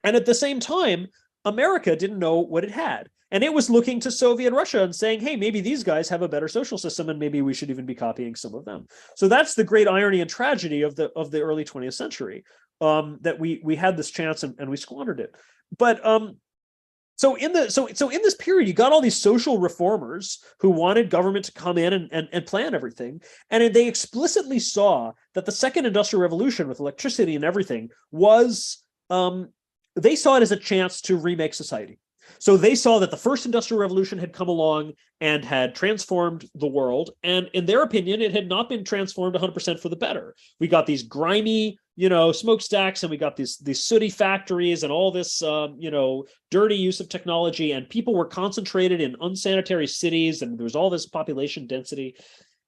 And at the same time, America didn't know what it had. And it was looking to Soviet Russia and saying, hey, maybe these guys have a better social system and maybe we should even be copying some of them. So that's the great irony and tragedy of the early 20th century, that we had this chance and we squandered it. But so in this period, you got all these social reformers who wanted government to come in and plan everything. And they explicitly saw that the second industrial revolution with electricity and everything was, they saw it as a chance to remake society. So they saw that the first industrial revolution had come along and had transformed the world. And in their opinion, it had not been transformed 100% for the better. We got these grimy, smokestacks, and we got these sooty factories and all this, dirty use of technology. And people were concentrated in unsanitary cities, and there was all this population density.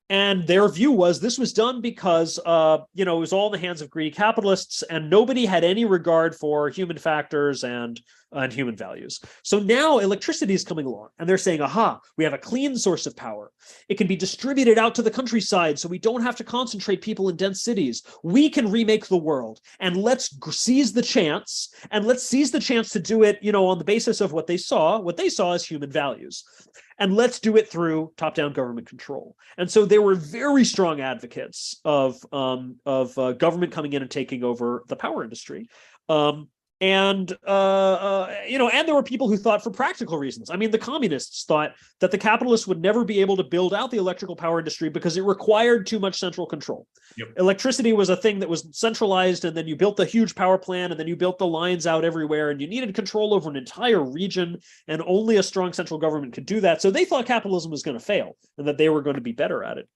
And their view was this was done because, it was all in the hands of greedy capitalists, and nobody had any regard for human factors and human values. So now electricity is coming along, and they're saying, aha, we have a clean source of power. It can be distributed out to the countryside, so we don't have to concentrate people in dense cities. We can remake the world, and let's seize the chance, to do it, on the basis of what they saw as human values. And let's do it through top-down government control. And so there were very strong advocates of government coming in and taking over the power industry. And there were people who thought for practical reasons. I mean, the communists thought that the capitalists would never be able to build out the electrical power industry because it required too much central control. Yep. Electricity was a thing that was centralized, and then you built the huge power plant, and then you built the lines out everywhere, and you needed control over an entire region, and only a strong central government could do that. So they thought capitalism was going to fail and that they were going to be better at it.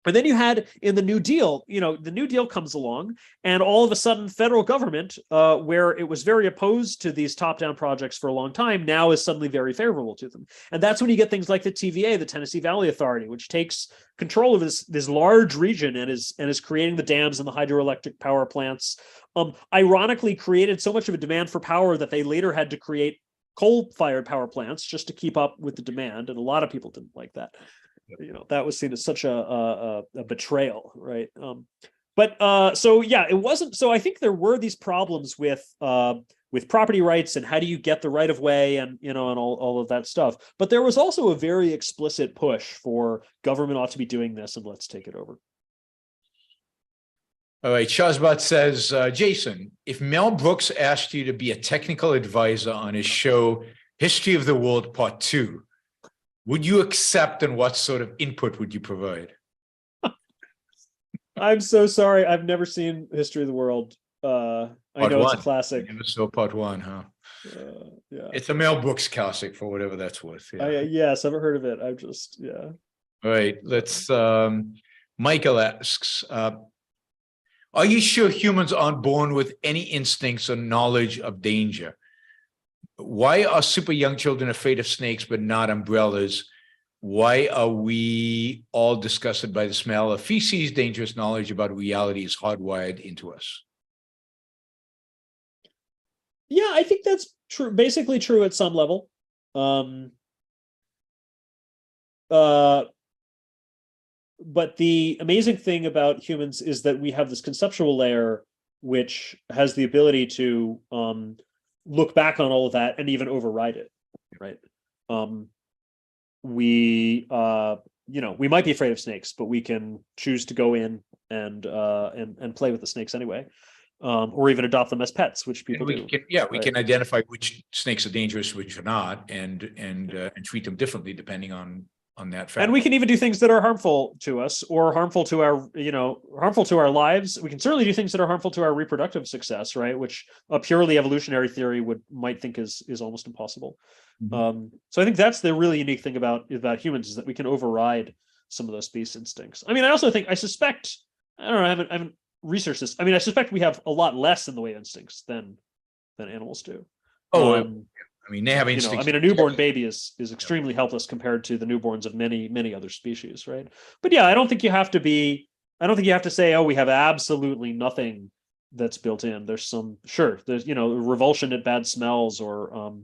And then you had in the New Deal, the New Deal comes along, and all of a sudden, federal government, where it was very opposed to these top-down projects for a long time, now is suddenly very favorable to them. And that's when you get things like the TVA, the Tennessee Valley Authority, which takes control of this large region and is creating the dams and the hydroelectric power plants. Ironically, created so much of a demand for power that they later had to create coal-fired power plants just to keep up with the demand, and a lot of people didn't like that. That was seen as such a betrayal, right? So yeah, it wasn't. So I think there were these problems with property rights and how do you get the right of way and and all of that stuff. But there was also a very explicit push for government ought to be doing this and let's take it over. All right, Shazbot says, Jason, if Mel Brooks asked you to be a technical advisor on his show, History of the World Part 2, would you accept, and what sort of input would you provide? I'm so sorry. I've never seen History of the World. I know it's a classic. You never saw Part 1, huh? Yeah. It's a Mel Brooks classic for whatever that's worth. Yeah. Yes, I've heard of it. I've just, yeah. All right, let's, Michael asks, are you sure humans aren't born with any instincts or knowledge of danger? Why are super young children afraid of snakes but not umbrellas? Why are we all disgusted by the smell of feces? Dangerous knowledge about reality is hardwired into us. Yeah, I think that's true. Basically true at some level. But the amazing thing about humans is that we have this conceptual layer which has the ability to look back on all of that and even override it, right? We might be afraid of snakes, but we can choose to go in and play with the snakes anyway, or even adopt them as pets, which people do. We can identify which snakes are dangerous, which are not, and treat them differently depending on that fact. And we can even do things that are harmful to us or harmful to our lives. We can certainly do things that are harmful to our reproductive success, right? Which a purely evolutionary theory might think is almost impossible. Mm-hmm. So I think that's the really unique thing about humans, is that we can override some of those beast instincts. I mean, I suspect, I don't know, I haven't researched this. I mean, I suspect we have a lot less in the way of instincts than animals do. I mean, they have instincts. A newborn baby is extremely helpless compared to the newborns of many, many other species, right? But yeah, I don't think you have to say, oh, we have absolutely nothing that's built in. There's revulsion at bad smells, or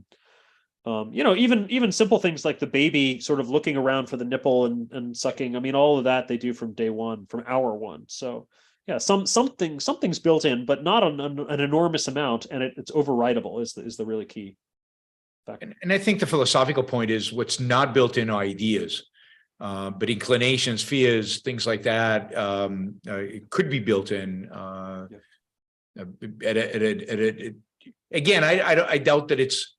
even simple things like the baby sort of looking around for the nipple and sucking. I mean, all of that they do from day one, from hour one. So yeah, something's built in, but not an enormous amount, and it's overridable is the really key. And I think the philosophical point is what's not built in are ideas, but inclinations, fears, things like that, it could be built in. Again, I doubt that it's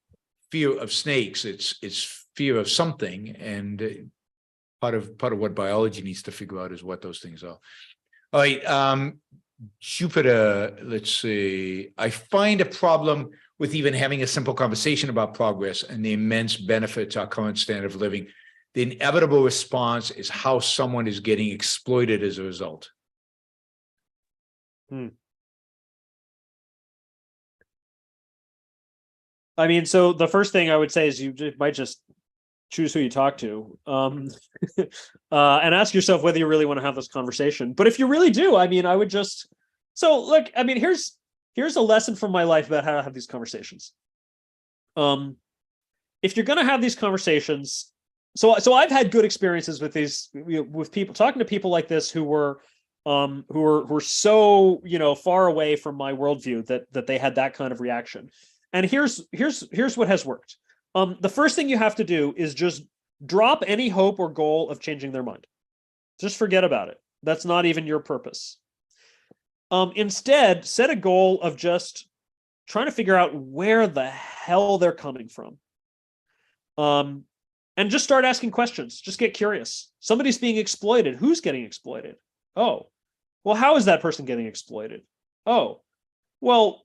fear of snakes. It's fear of something, and part of what biology needs to figure out is what those things are. All right, Jupiter. Let's see. I find a problem with even having a simple conversation about progress and the immense benefit to our current standard of living. The inevitable response is how someone is getting exploited as a result. I mean, so the first thing I would say is you might just choose who you talk to, and ask yourself whether you really want to have this conversation. But if you really do, I mean, I would just, so look, I mean, here's a lesson from my life about how to have these conversations. If you're going to have these conversations, so I've had good experiences with these, with people, talking to people like this who were so, far away from my worldview that they had that kind of reaction. And here's what has worked. The first thing you have to do is just drop any hope or goal of changing their mind. Just forget about it. That's not even your purpose. Instead, set a goal of just trying to figure out where the hell they're coming from. And just start asking questions. Just get curious. Somebody's being exploited. Who's getting exploited? Oh, well, how is that person getting exploited? Oh, well,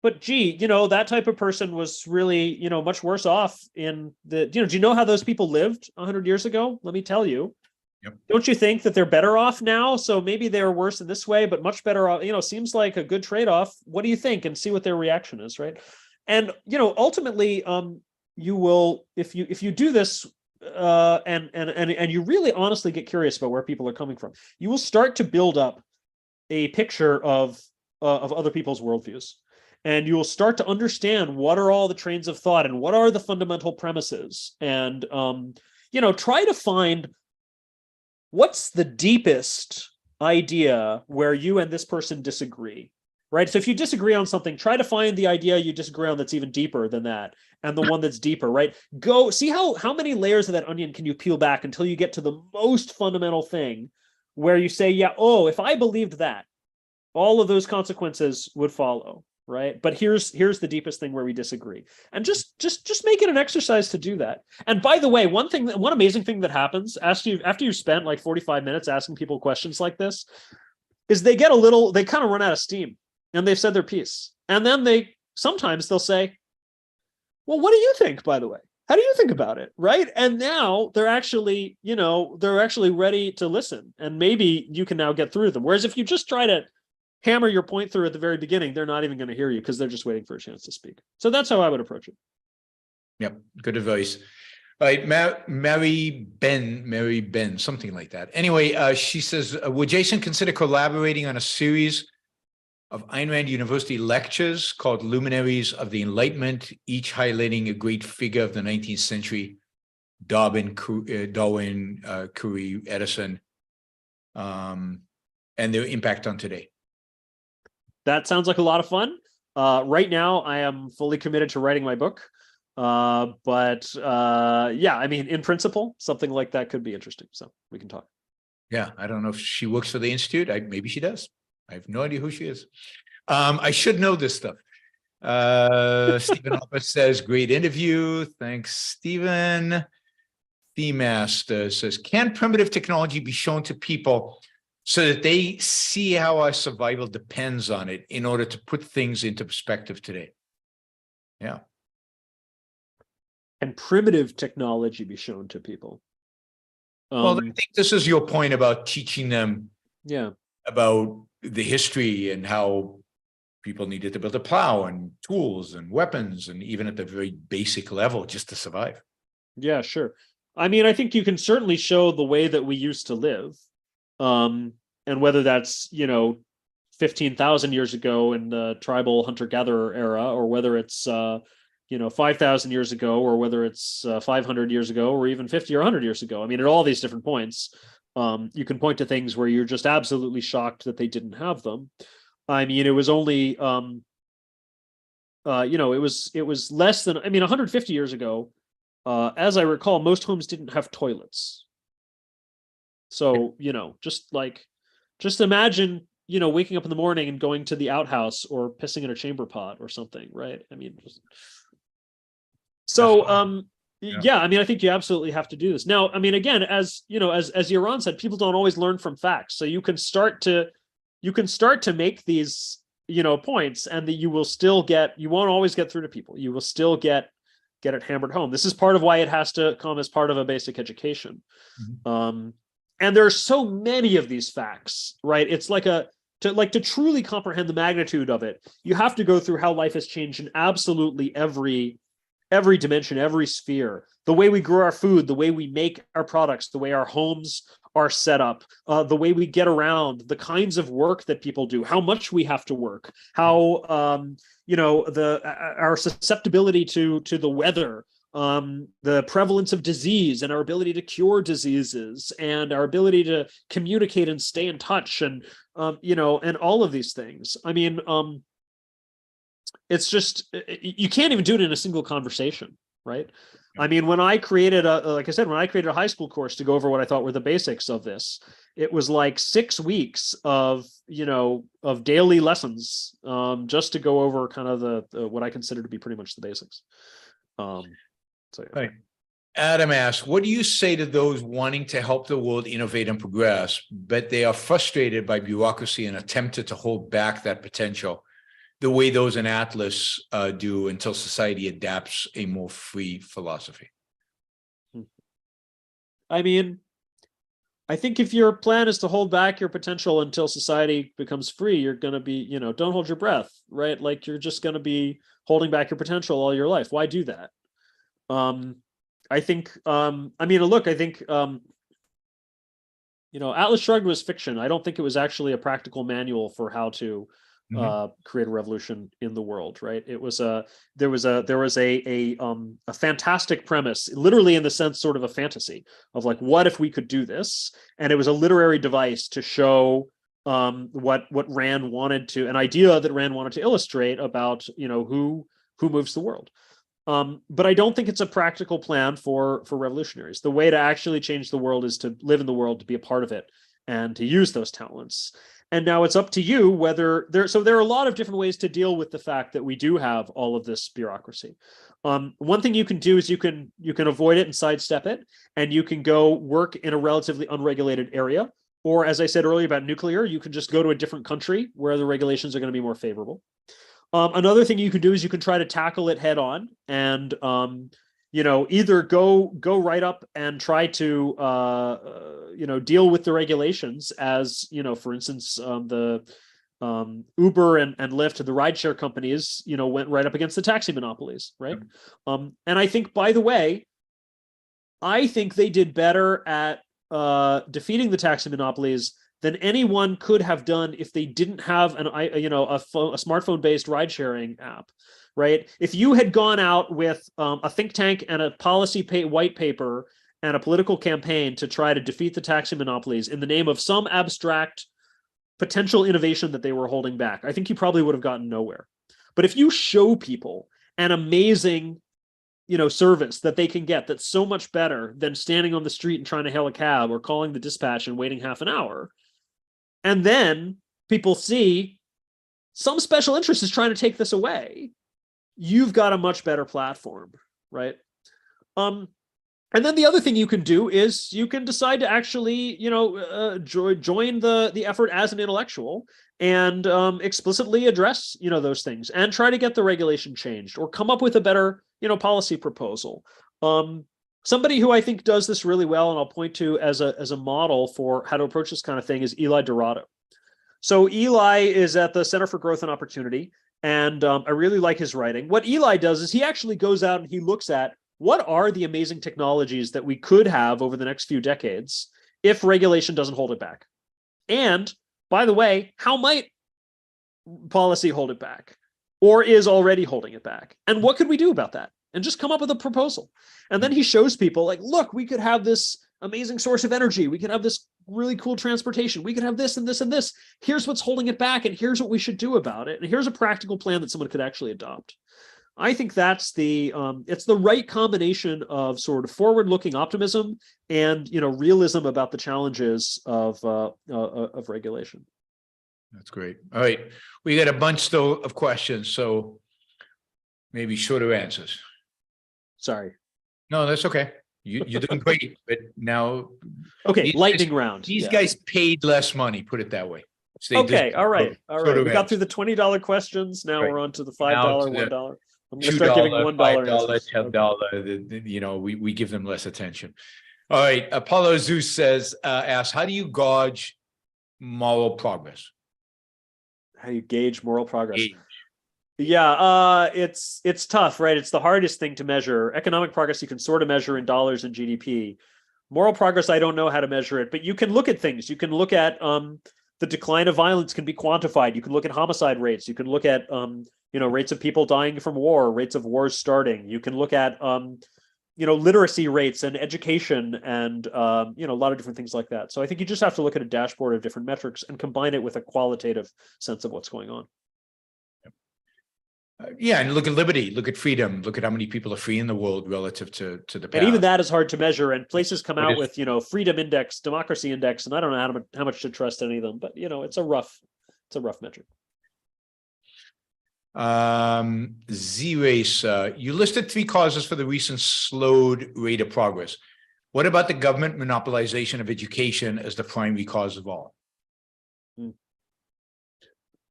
but gee, that type of person was really, much worse off in the, do you know how those people lived 100 years ago? Let me tell you. Yep. Don't you think that they're better off now? So maybe they're worse in this way, but much better off, seems like a good trade-off. What do you think? And see what their reaction is, right? And, ultimately, you will, if you do this, and you really honestly get curious about where people are coming from, you will start to build up a picture of other people's worldviews. And you will start to understand what are all the trains of thought and what are the fundamental premises. And, try to find what's the deepest idea where you and this person disagree, right? So if you disagree on something, try to find the idea you disagree on that's even deeper than that, and the one that's deeper, right? Go see how many layers of that onion can you peel back until you get to the most fundamental thing where you say, yeah, oh, if I believed that, all of those consequences would follow, right? But here's the deepest thing where we disagree, and just make it an exercise to do that. And by the way, one amazing thing that happens after you've spent like 45 minutes asking people questions like this is they kind of run out of steam, and they've said their piece, and then sometimes they'll say, well, what do you think, by the way? How do you think about it? Right. And now they're actually ready to listen, and maybe you can now get through them. Whereas if you just try to hammer your point through at the very beginning, they're not even going to hear you because they're just waiting for a chance to speak. So that's how I would approach it. Yep. Good advice. All right. Mary Ben, something like that. Anyway, she says, would Jason consider collaborating on a series of Ayn Rand University lectures called Luminaries of the Enlightenment, each highlighting a great figure of the 19th century, Darwin, Curie, Edison, and their impact on today? That sounds like a lot of fun. Right now, I am fully committed to writing my book. But yeah, I mean, in principle, something like that could be interesting. So we can talk. Yeah, I don't know if she works for the Institute. Maybe she does. I have no idea who she is. I should know this stuff. Stephen Hopper says, great interview. Thanks, Stephen. Themaster says, can primitive technology be shown to people so that they see how our survival depends on it in order to put things into perspective today? Yeah. And primitive technology be shown to people? Well, I think this is your point about teaching them about the history and how people needed to build a plow and tools and weapons, and even at the very basic level, just to survive. Yeah, sure. I mean, I think you can certainly show the way that we used to live. And whether that's, 15,000 years ago in the tribal hunter-gatherer era, or whether it's, 5,000 years ago, or whether it's 500 years ago, or even 50 or 100 years ago. I mean, at all these different points, you can point to things where you're just absolutely shocked that they didn't have them. I mean, it was only, it was less than, 150 years ago, as I recall, most homes didn't have toilets. So, just imagine, waking up in the morning and going to the outhouse or pissing in a chamber pot or something, right? I mean, yeah, I mean, I think you absolutely have to do this. Now, I mean, again, as Yaron said, people don't always learn from facts. So you can start to make these, points, and that you won't always get through to people. You will still get it hammered home. This is part of why it has to come as part of a basic education. Mm-hmm. And there are so many of these facts, right? It's to truly comprehend the magnitude of it, you have to go through how life has changed in absolutely every dimension, every sphere. The way we grow our food, the way we make our products, the way our homes are set up, the way we get around, the kinds of work that people do, how much we have to work, how our susceptibility to the weather, the prevalence of disease, and our ability to cure diseases, and our ability to communicate and stay in touch, and and all of these things. I mean, it's just, you can't even do it in a single conversation, right? I mean, when I created a high school course to go over what I thought were the basics of this, it was like 6 weeks of daily lessons, just to go over kind of the what I consider to be pretty much the basics. Right. Adam asks, what do you say to those wanting to help the world innovate and progress, but they are frustrated by bureaucracy and attempted to hold back that potential the way those in Atlas do until society adapts a more free philosophy? I mean, I think if your plan is to hold back your potential until society becomes free, you're going to be, don't hold your breath, right? Like you're just going to be holding back your potential all your life. Why do that? I think, look, I think, Atlas Shrugged was fiction. I don't think it was actually a practical manual for how to create a revolution in the world, right? It was there was a fantastic premise, literally in the sense sort of a fantasy of like, what if we could do this? And it was a literary device to show what Rand wanted to, an idea that Rand wanted to illustrate about who moves the world. But I don't think it's a practical plan for revolutionaries. The way to actually change the world is to live in the world, to be a part of it, and to use those talents. And now it's up to you whether there are a lot of different ways to deal with the fact that we do have all of this bureaucracy. One thing you can do is you can avoid it and sidestep it, and you can go work in a relatively unregulated area. Or as I said earlier about nuclear, you can just go to a different country where the regulations are going to be more favorable. Another thing you can do is you can try to tackle it head on and either go right up and try to deal with the regulations as for instance the Uber and Lyft, the rideshare companies went right up against the taxi monopolies, right? And I think, by the way, I think they did better at defeating the taxi monopolies than anyone could have done if they didn't have a smartphone-based ride-sharing app, right? If you had gone out with a think tank and a policy white paper and a political campaign to try to defeat the taxi monopolies in the name of some abstract potential innovation that they were holding back, I think you probably would have gotten nowhere. But if you show people an amazing service that they can get that's so much better than standing on the street and trying to hail a cab or calling the dispatch and waiting half an hour, and then people see some special interest is trying to take this away, you've got a much better platform, right? And then the other thing you can do is you can decide to actually, join the effort as an intellectual and explicitly address, those things and try to get the regulation changed or come up with a better, policy proposal. Somebody who I think does this really well, and I'll point to as a model for how to approach this kind of thing, is Eli Dorado. So Eli is at the Center for Growth and Opportunity, and I really like his writing. What Eli does is he actually goes out and he looks at what are the amazing technologies that we could have over the next few decades if regulation doesn't hold it back. And by the way, how might policy hold it back or is already holding it back? And what could we do about that? And just come up with a proposal. And then he shows people like, look, we could have this amazing source of energy. We could have this really cool transportation. We could have this and this and this. Here's what's holding it back. And here's what we should do about it. And here's a practical plan that someone could actually adopt. I think that's it's the right combination of sort of forward-looking optimism and, realism about the challenges of regulation. That's great. All right. We got a bunch still of questions, so maybe shorter answers. Sorry. No, that's okay. You're doing great, but now. Okay, lightning round. These guys paid less money, put it that way. So okay, all right. We got through the $20 questions. Now we're on to the $5, $1. I'm going to start giving $1 answers. $10. We give them less attention. All right. Apollo Zeus asks, how do you gauge moral progress? How do you gauge moral progress? Yeah, it's tough, right? It's the hardest thing to measure. Economic progress you can sort of measure in dollars and GDP. Moral progress, I don't know how to measure it, but you can look at things. You can look at the decline of violence can be quantified. You can look at homicide rates. You can look at rates of people dying from war, rates of wars starting. You can look at literacy rates and education and a lot of different things like that. So I think you just have to look at a dashboard of different metrics and combine it with a qualitative sense of what's going on. And look at liberty, look at freedom, look at how many people are free in the world relative to the past. And even that is hard to measure. And places come out with freedom index, democracy index, and I don't know how much to trust any of them. But it's a rough metric. Z-Race, you listed 3 causes for the recent slowed rate of progress. What about the government monopolization of education as the primary cause of all?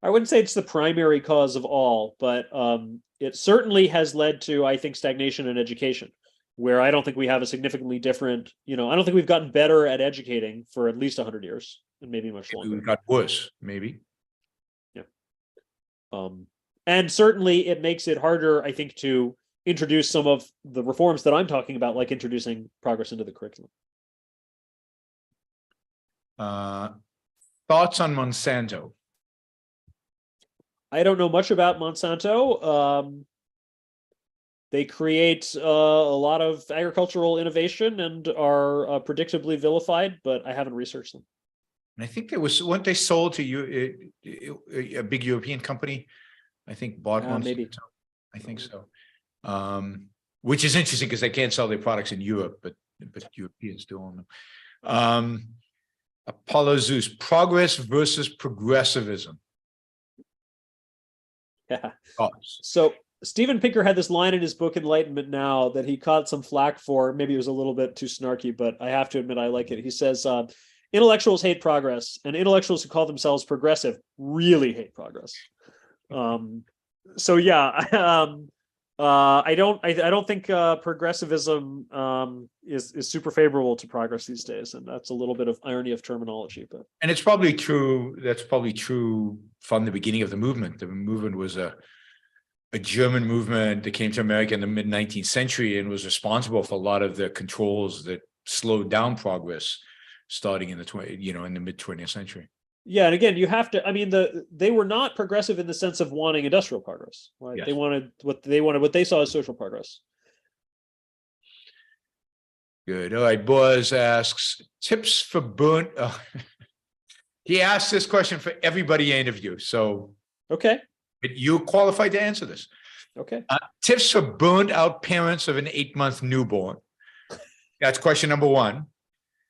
I wouldn't say it's the primary cause of all, but it certainly has led to, I think, stagnation in education. where I don't think we have a significantly different, I don't think we've gotten better at educating for at least 100 years and maybe much longer. We got worse, maybe. Yeah. And certainly it makes it harder, I think, to introduce some of the reforms that I'm talking about, like introducing progress into the curriculum. Thoughts on Monsanto? I don't know much about Monsanto. They create a lot of agricultural innovation and are predictably vilified, but I haven't researched them. And I think weren't they sold to you a big European company? I think bought Monsanto. Maybe. I think so. Which is interesting because they can't sell their products in Europe, but Europeans do own them. Apollo Zeus, progress versus progressivism. Yeah. Thoughts? So Steven Pinker had this line in his book Enlightenment Now that he caught some flack for. Maybe it was a little bit too snarky, but I have to admit I like it. He says, intellectuals hate progress, and intellectuals who call themselves progressive really hate progress. So yeah, I don't think progressivism is super favorable to progress these days, and that's a little bit of irony of terminology. But and it's probably true. That's probably true from the beginning of the movement. The movement was a German movement that came to America in the mid-19th century and was responsible for a lot of the controls that slowed down progress, starting in the mid-20th century. Yeah, and again, you have to. I mean, they were not progressive in the sense of wanting industrial progress. Right? Yes. They wanted what they saw as social progress. Good. All right. Boaz asks tips for burnt. He asked this question for everybody I interview, so Okay. you're qualified to answer this. Okay. Tips for burned out parents of an 8-month newborn. That's question number 1.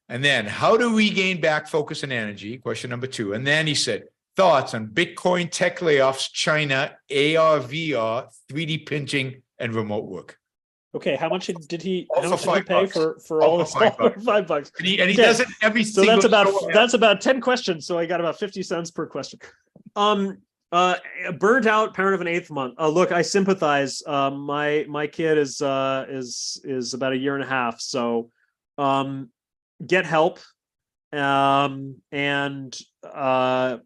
And then how to regain back focus and energy, question number 2. And then he said, thoughts on Bitcoin tech layoffs, China, AR, VR, 3D printing, and remote work. Okay, how much did he pay $5. for all this? $5. $5. And he does it every So single that's about 10 questions. So I got about 50 cents per question. A burned out parent of an 8th month. Look, I sympathize. My kid is about 1.5 years. So get help. And ask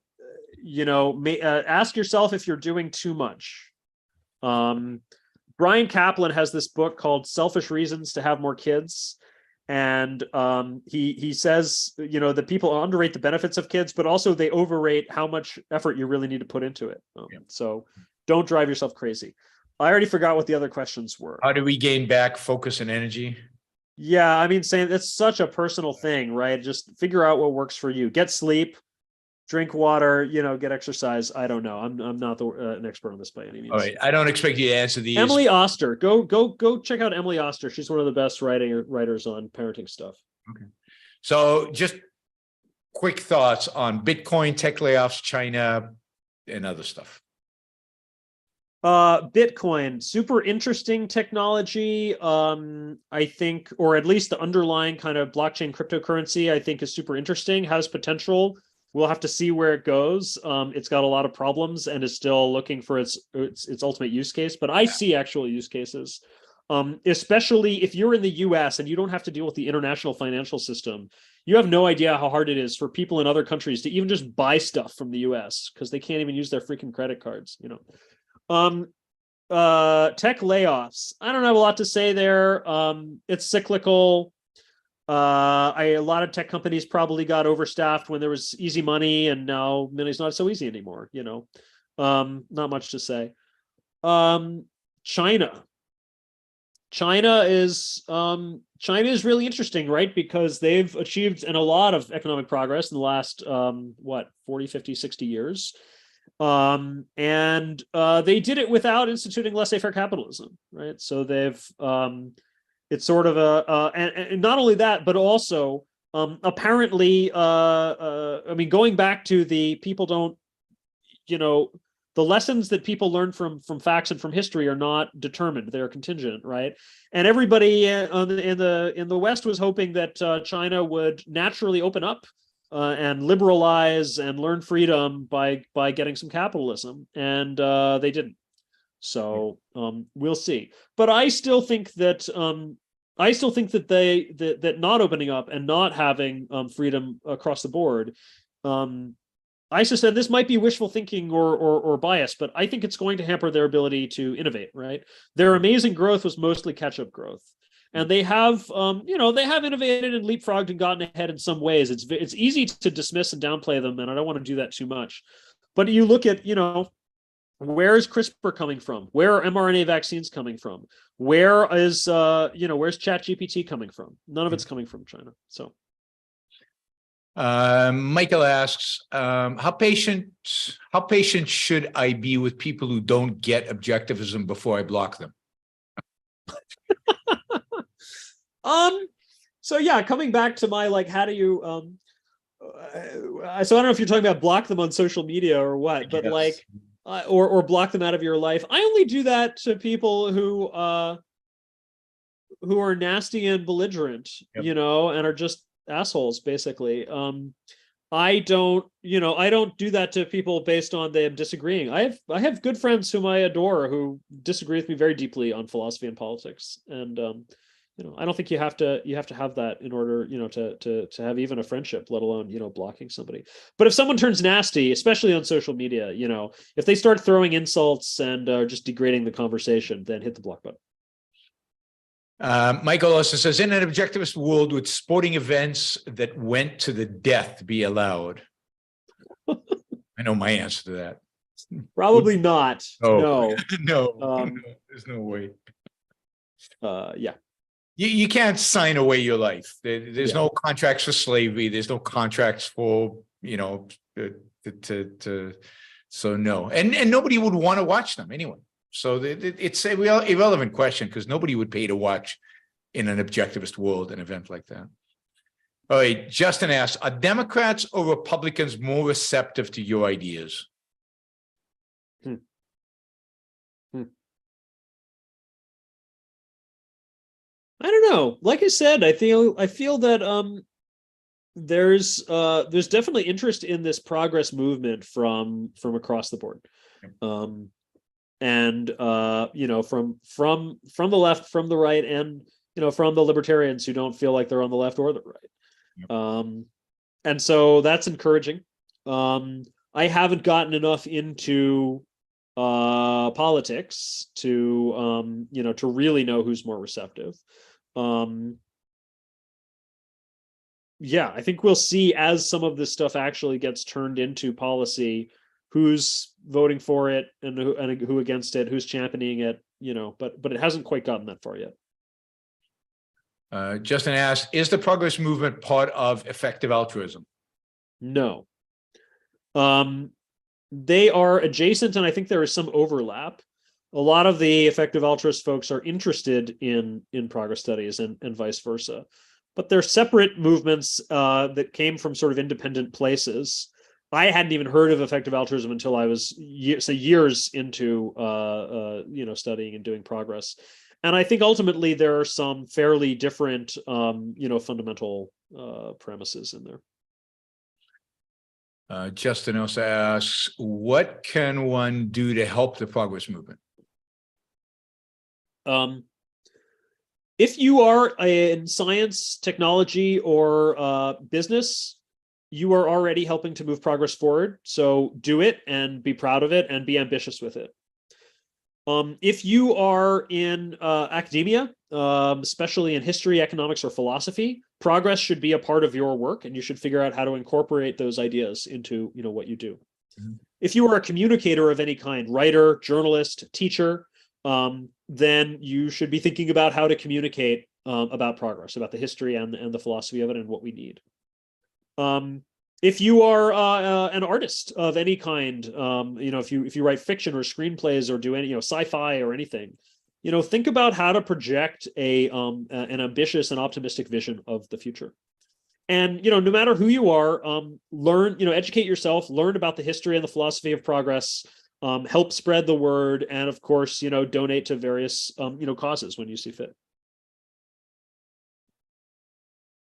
yourself if you're doing too much. Brian Kaplan has this book called Selfish Reasons to Have More Kids. And he says, that people underrate the benefits of kids, but also they overrate how much effort you really need to put into it. So don't drive yourself crazy. I already forgot what the other questions were. How do we gain back focus and energy? Yeah, I mean, saying that's such a personal thing, right? Just figure out what works for you. Get sleep, drink water, get exercise. I don't know. I'm not an expert on this by any means. All right. I don't expect you to answer these. Emily Oster. Go check out Emily Oster. She's one of the best writers on parenting stuff. Okay. So just quick thoughts on Bitcoin, tech layoffs, China, and other stuff. Bitcoin, super interesting technology. I think, or at least the underlying kind of blockchain cryptocurrency, I think is super interesting, has potential. We'll have to see where it goes. It's got a lot of problems and is still looking for its ultimate use case, but I see actual use cases, especially if you're in the US and you don't have to deal with the international financial system. You have no idea how hard it is for people in other countries to even just buy stuff from the US because they can't even use their freaking credit cards, Tech layoffs. I don't have a lot to say there. It's cyclical. A lot of tech companies probably got overstaffed when there was easy money, and now money's not so easy anymore. Not much to say. China is really interesting, right? Because they've achieved a lot of economic progress in the last 40, 50, 60 years. And they did it without instituting laissez-faire capitalism, right? So they've it's sort of and not only that, but also apparently going back to the people don't, the lessons that people learn from facts and from history are not determined; they're contingent, right? And everybody in the West was hoping that China would naturally open up and liberalize and learn freedom by getting some capitalism, and they didn't. So we'll see. But I still think that I still think that that not opening up and not having freedom across the board, I said this might be wishful thinking or bias, but I think it's going to hamper their ability to innovate. Right, their amazing growth was mostly catch-up growth, and they have they have innovated and leapfrogged and gotten ahead in some ways. It's easy to dismiss and downplay them, and I don't want to do that too much. But you look at where is CRISPR coming from? Where are mRNA vaccines coming from? Where is where's ChatGPT coming from? None of it's coming from China. So Michael asks, how patient should I be with people who don't get objectivism before I block them? So yeah, coming back to my how do you so I don't know if you're talking about block them on social media or what, but yes. Or block them out of your life. I only do that to people who are nasty and belligerent, yep. And are just assholes, basically. I don't do that to people based on them disagreeing. I have good friends whom I adore who disagree with me very deeply on philosophy and politics, and I don't think you have to have that in order to have even a friendship, let alone blocking somebody. But if someone turns nasty, especially on social media, if they start throwing insults and just degrading the conversation, then hit the block button. Michael also says, in an objectivist world, would sporting events that went to the death be allowed? I know my answer to that. Probably not. No. No, there's no way. Yeah. You can't sign away your life. There's no contracts for slavery. There's no contracts for, so no. And nobody would want to watch them anyway. So it's a real irrelevant question because nobody would pay to watch in an objectivist world an event like that. All right, Justin asks, are Democrats or Republicans more receptive to your ideas? I don't know. Like I said, I feel that there's definitely interest in this progress movement from across the board. And from the left, from the right, and from the libertarians who don't feel like they're on the left or the right. And so that's encouraging. I haven't gotten enough into politics to to really know who's more receptive. Yeah, I think we'll see as some of this stuff actually gets turned into policy, who's voting for it and who against it, who's championing it, but it hasn't quite gotten that far yet. Justin asks, is the progress movement part of effective altruism? No. They are adjacent, and I think there is some overlap. A lot of the effective altruist folks are interested in progress studies and vice versa, but they're separate movements that came from sort of independent places. I hadn't even heard of effective altruism until I was years into studying and doing progress. And I think ultimately there are some fairly different fundamental premises in there. Justin also asks, what can one do to help the progress movement? If you are in science, technology, or business, you are already helping to move progress forward. So do it and be proud of it and be ambitious with it. If you are in academia, especially in history, economics, or philosophy, progress should be a part of your work, and you should figure out how to incorporate those ideas into what you do. Mm-hmm. If you are a communicator of any kind, writer, journalist, teacher, then you should be thinking about how to communicate about progress, about the history and the philosophy of it and what we need. If you are an artist of any kind, if you write fiction or screenplays or do any sci-fi or anything, think about how to project an ambitious and optimistic vision of the future. And no matter who you are, learn, educate yourself, learn about the history and the philosophy of progress, help spread the word, and of course, donate to various causes when you see fit.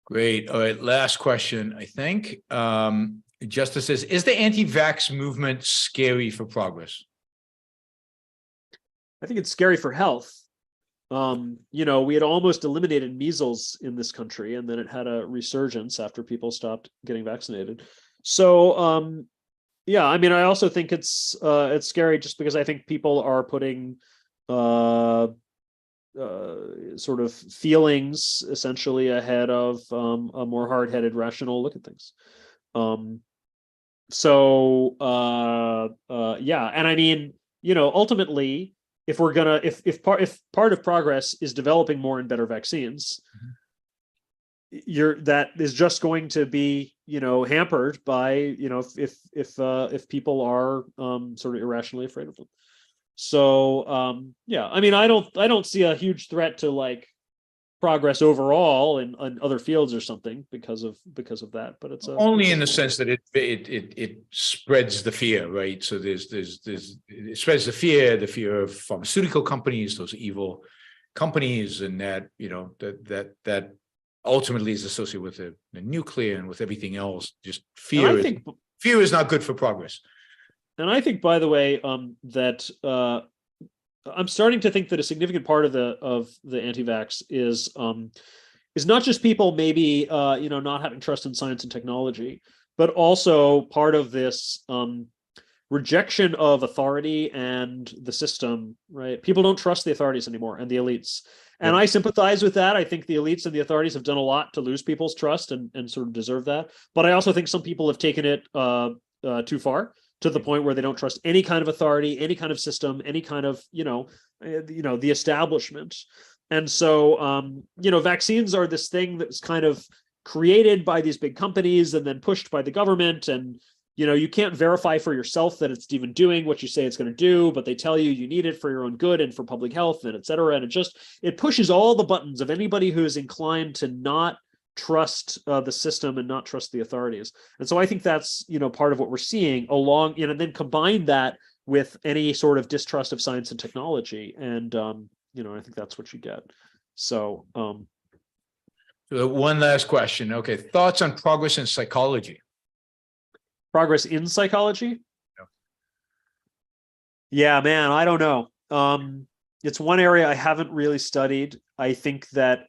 Great. All right. Last question, I think. Justice says, is the anti-vax movement scary for progress? I think it's scary for health. we had almost eliminated measles in this country, and then it had a resurgence after people stopped getting vaccinated. So, yeah, I mean, I also think it's scary just because I think people are putting sort of feelings essentially ahead of a more hard-headed, rational look at things. Yeah, and I mean, ultimately, if part of progress is developing more and better vaccines, that is just going to be hampered by if people are sort of irrationally afraid of them. So yeah, I mean, I don't see a huge threat to like progress overall in other fields or something because of that, but it's only in the sense that it spreads the fear, right? So there's it spreads the fear of pharmaceutical companies, those evil companies, and that that ultimately is associated with the nuclear and with everything else. Just fear. Fear is not good for progress. And I think, by the way, that I'm starting to think that a significant part of the anti-vax is not just people maybe not having trust in science and technology, but also part of this rejection of authority and the system. Right? People don't trust the authorities anymore and the elites. And I sympathize with that. I think the elites and the authorities have done a lot to lose people's trust and sort of deserve that. But I also think some people have taken it too far, to the point where they don't trust any kind of authority, any kind of system, any kind of, the establishment. And so, vaccines are this thing that's kind of created by these big companies and then pushed by the government. And, you can't verify for yourself that it's even doing what you say it's going to do, but they tell you need it for your own good and for public health and et cetera. And it pushes all the buttons of anybody who is inclined to not trust the system and not trust the authorities. And so I think that's part of what we're seeing along, and then combine that with any sort of distrust of science and technology, and I think that's what you get. So one last question. Okay, thoughts on progress in psychology? Progress in psychology? Yeah, man, I don't know. It's one area I haven't really studied. I think that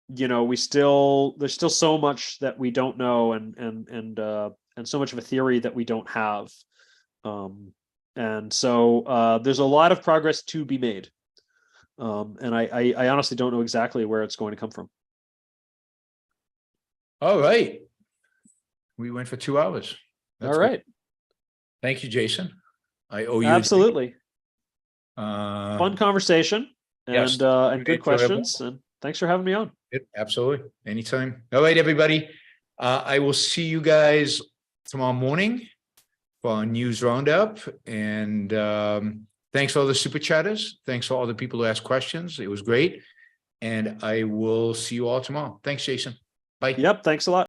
there's still so much that we don't know, and so much of a theory that we don't have. And so there's a lot of progress to be made. And I honestly don't know exactly where it's going to come from. All right. We went for 2 hours. All right. Good. Thank you, Jason. I owe you. Absolutely. Fun conversation and yes, and good questions. And thanks for having me on. Absolutely. Anytime. All right, everybody. I will see you guys tomorrow morning for our news roundup. And thanks for all the super chatters. Thanks for all the people who asked questions. It was great. And I will see you all tomorrow. Thanks, Jason. Bye. Yep. Thanks a lot.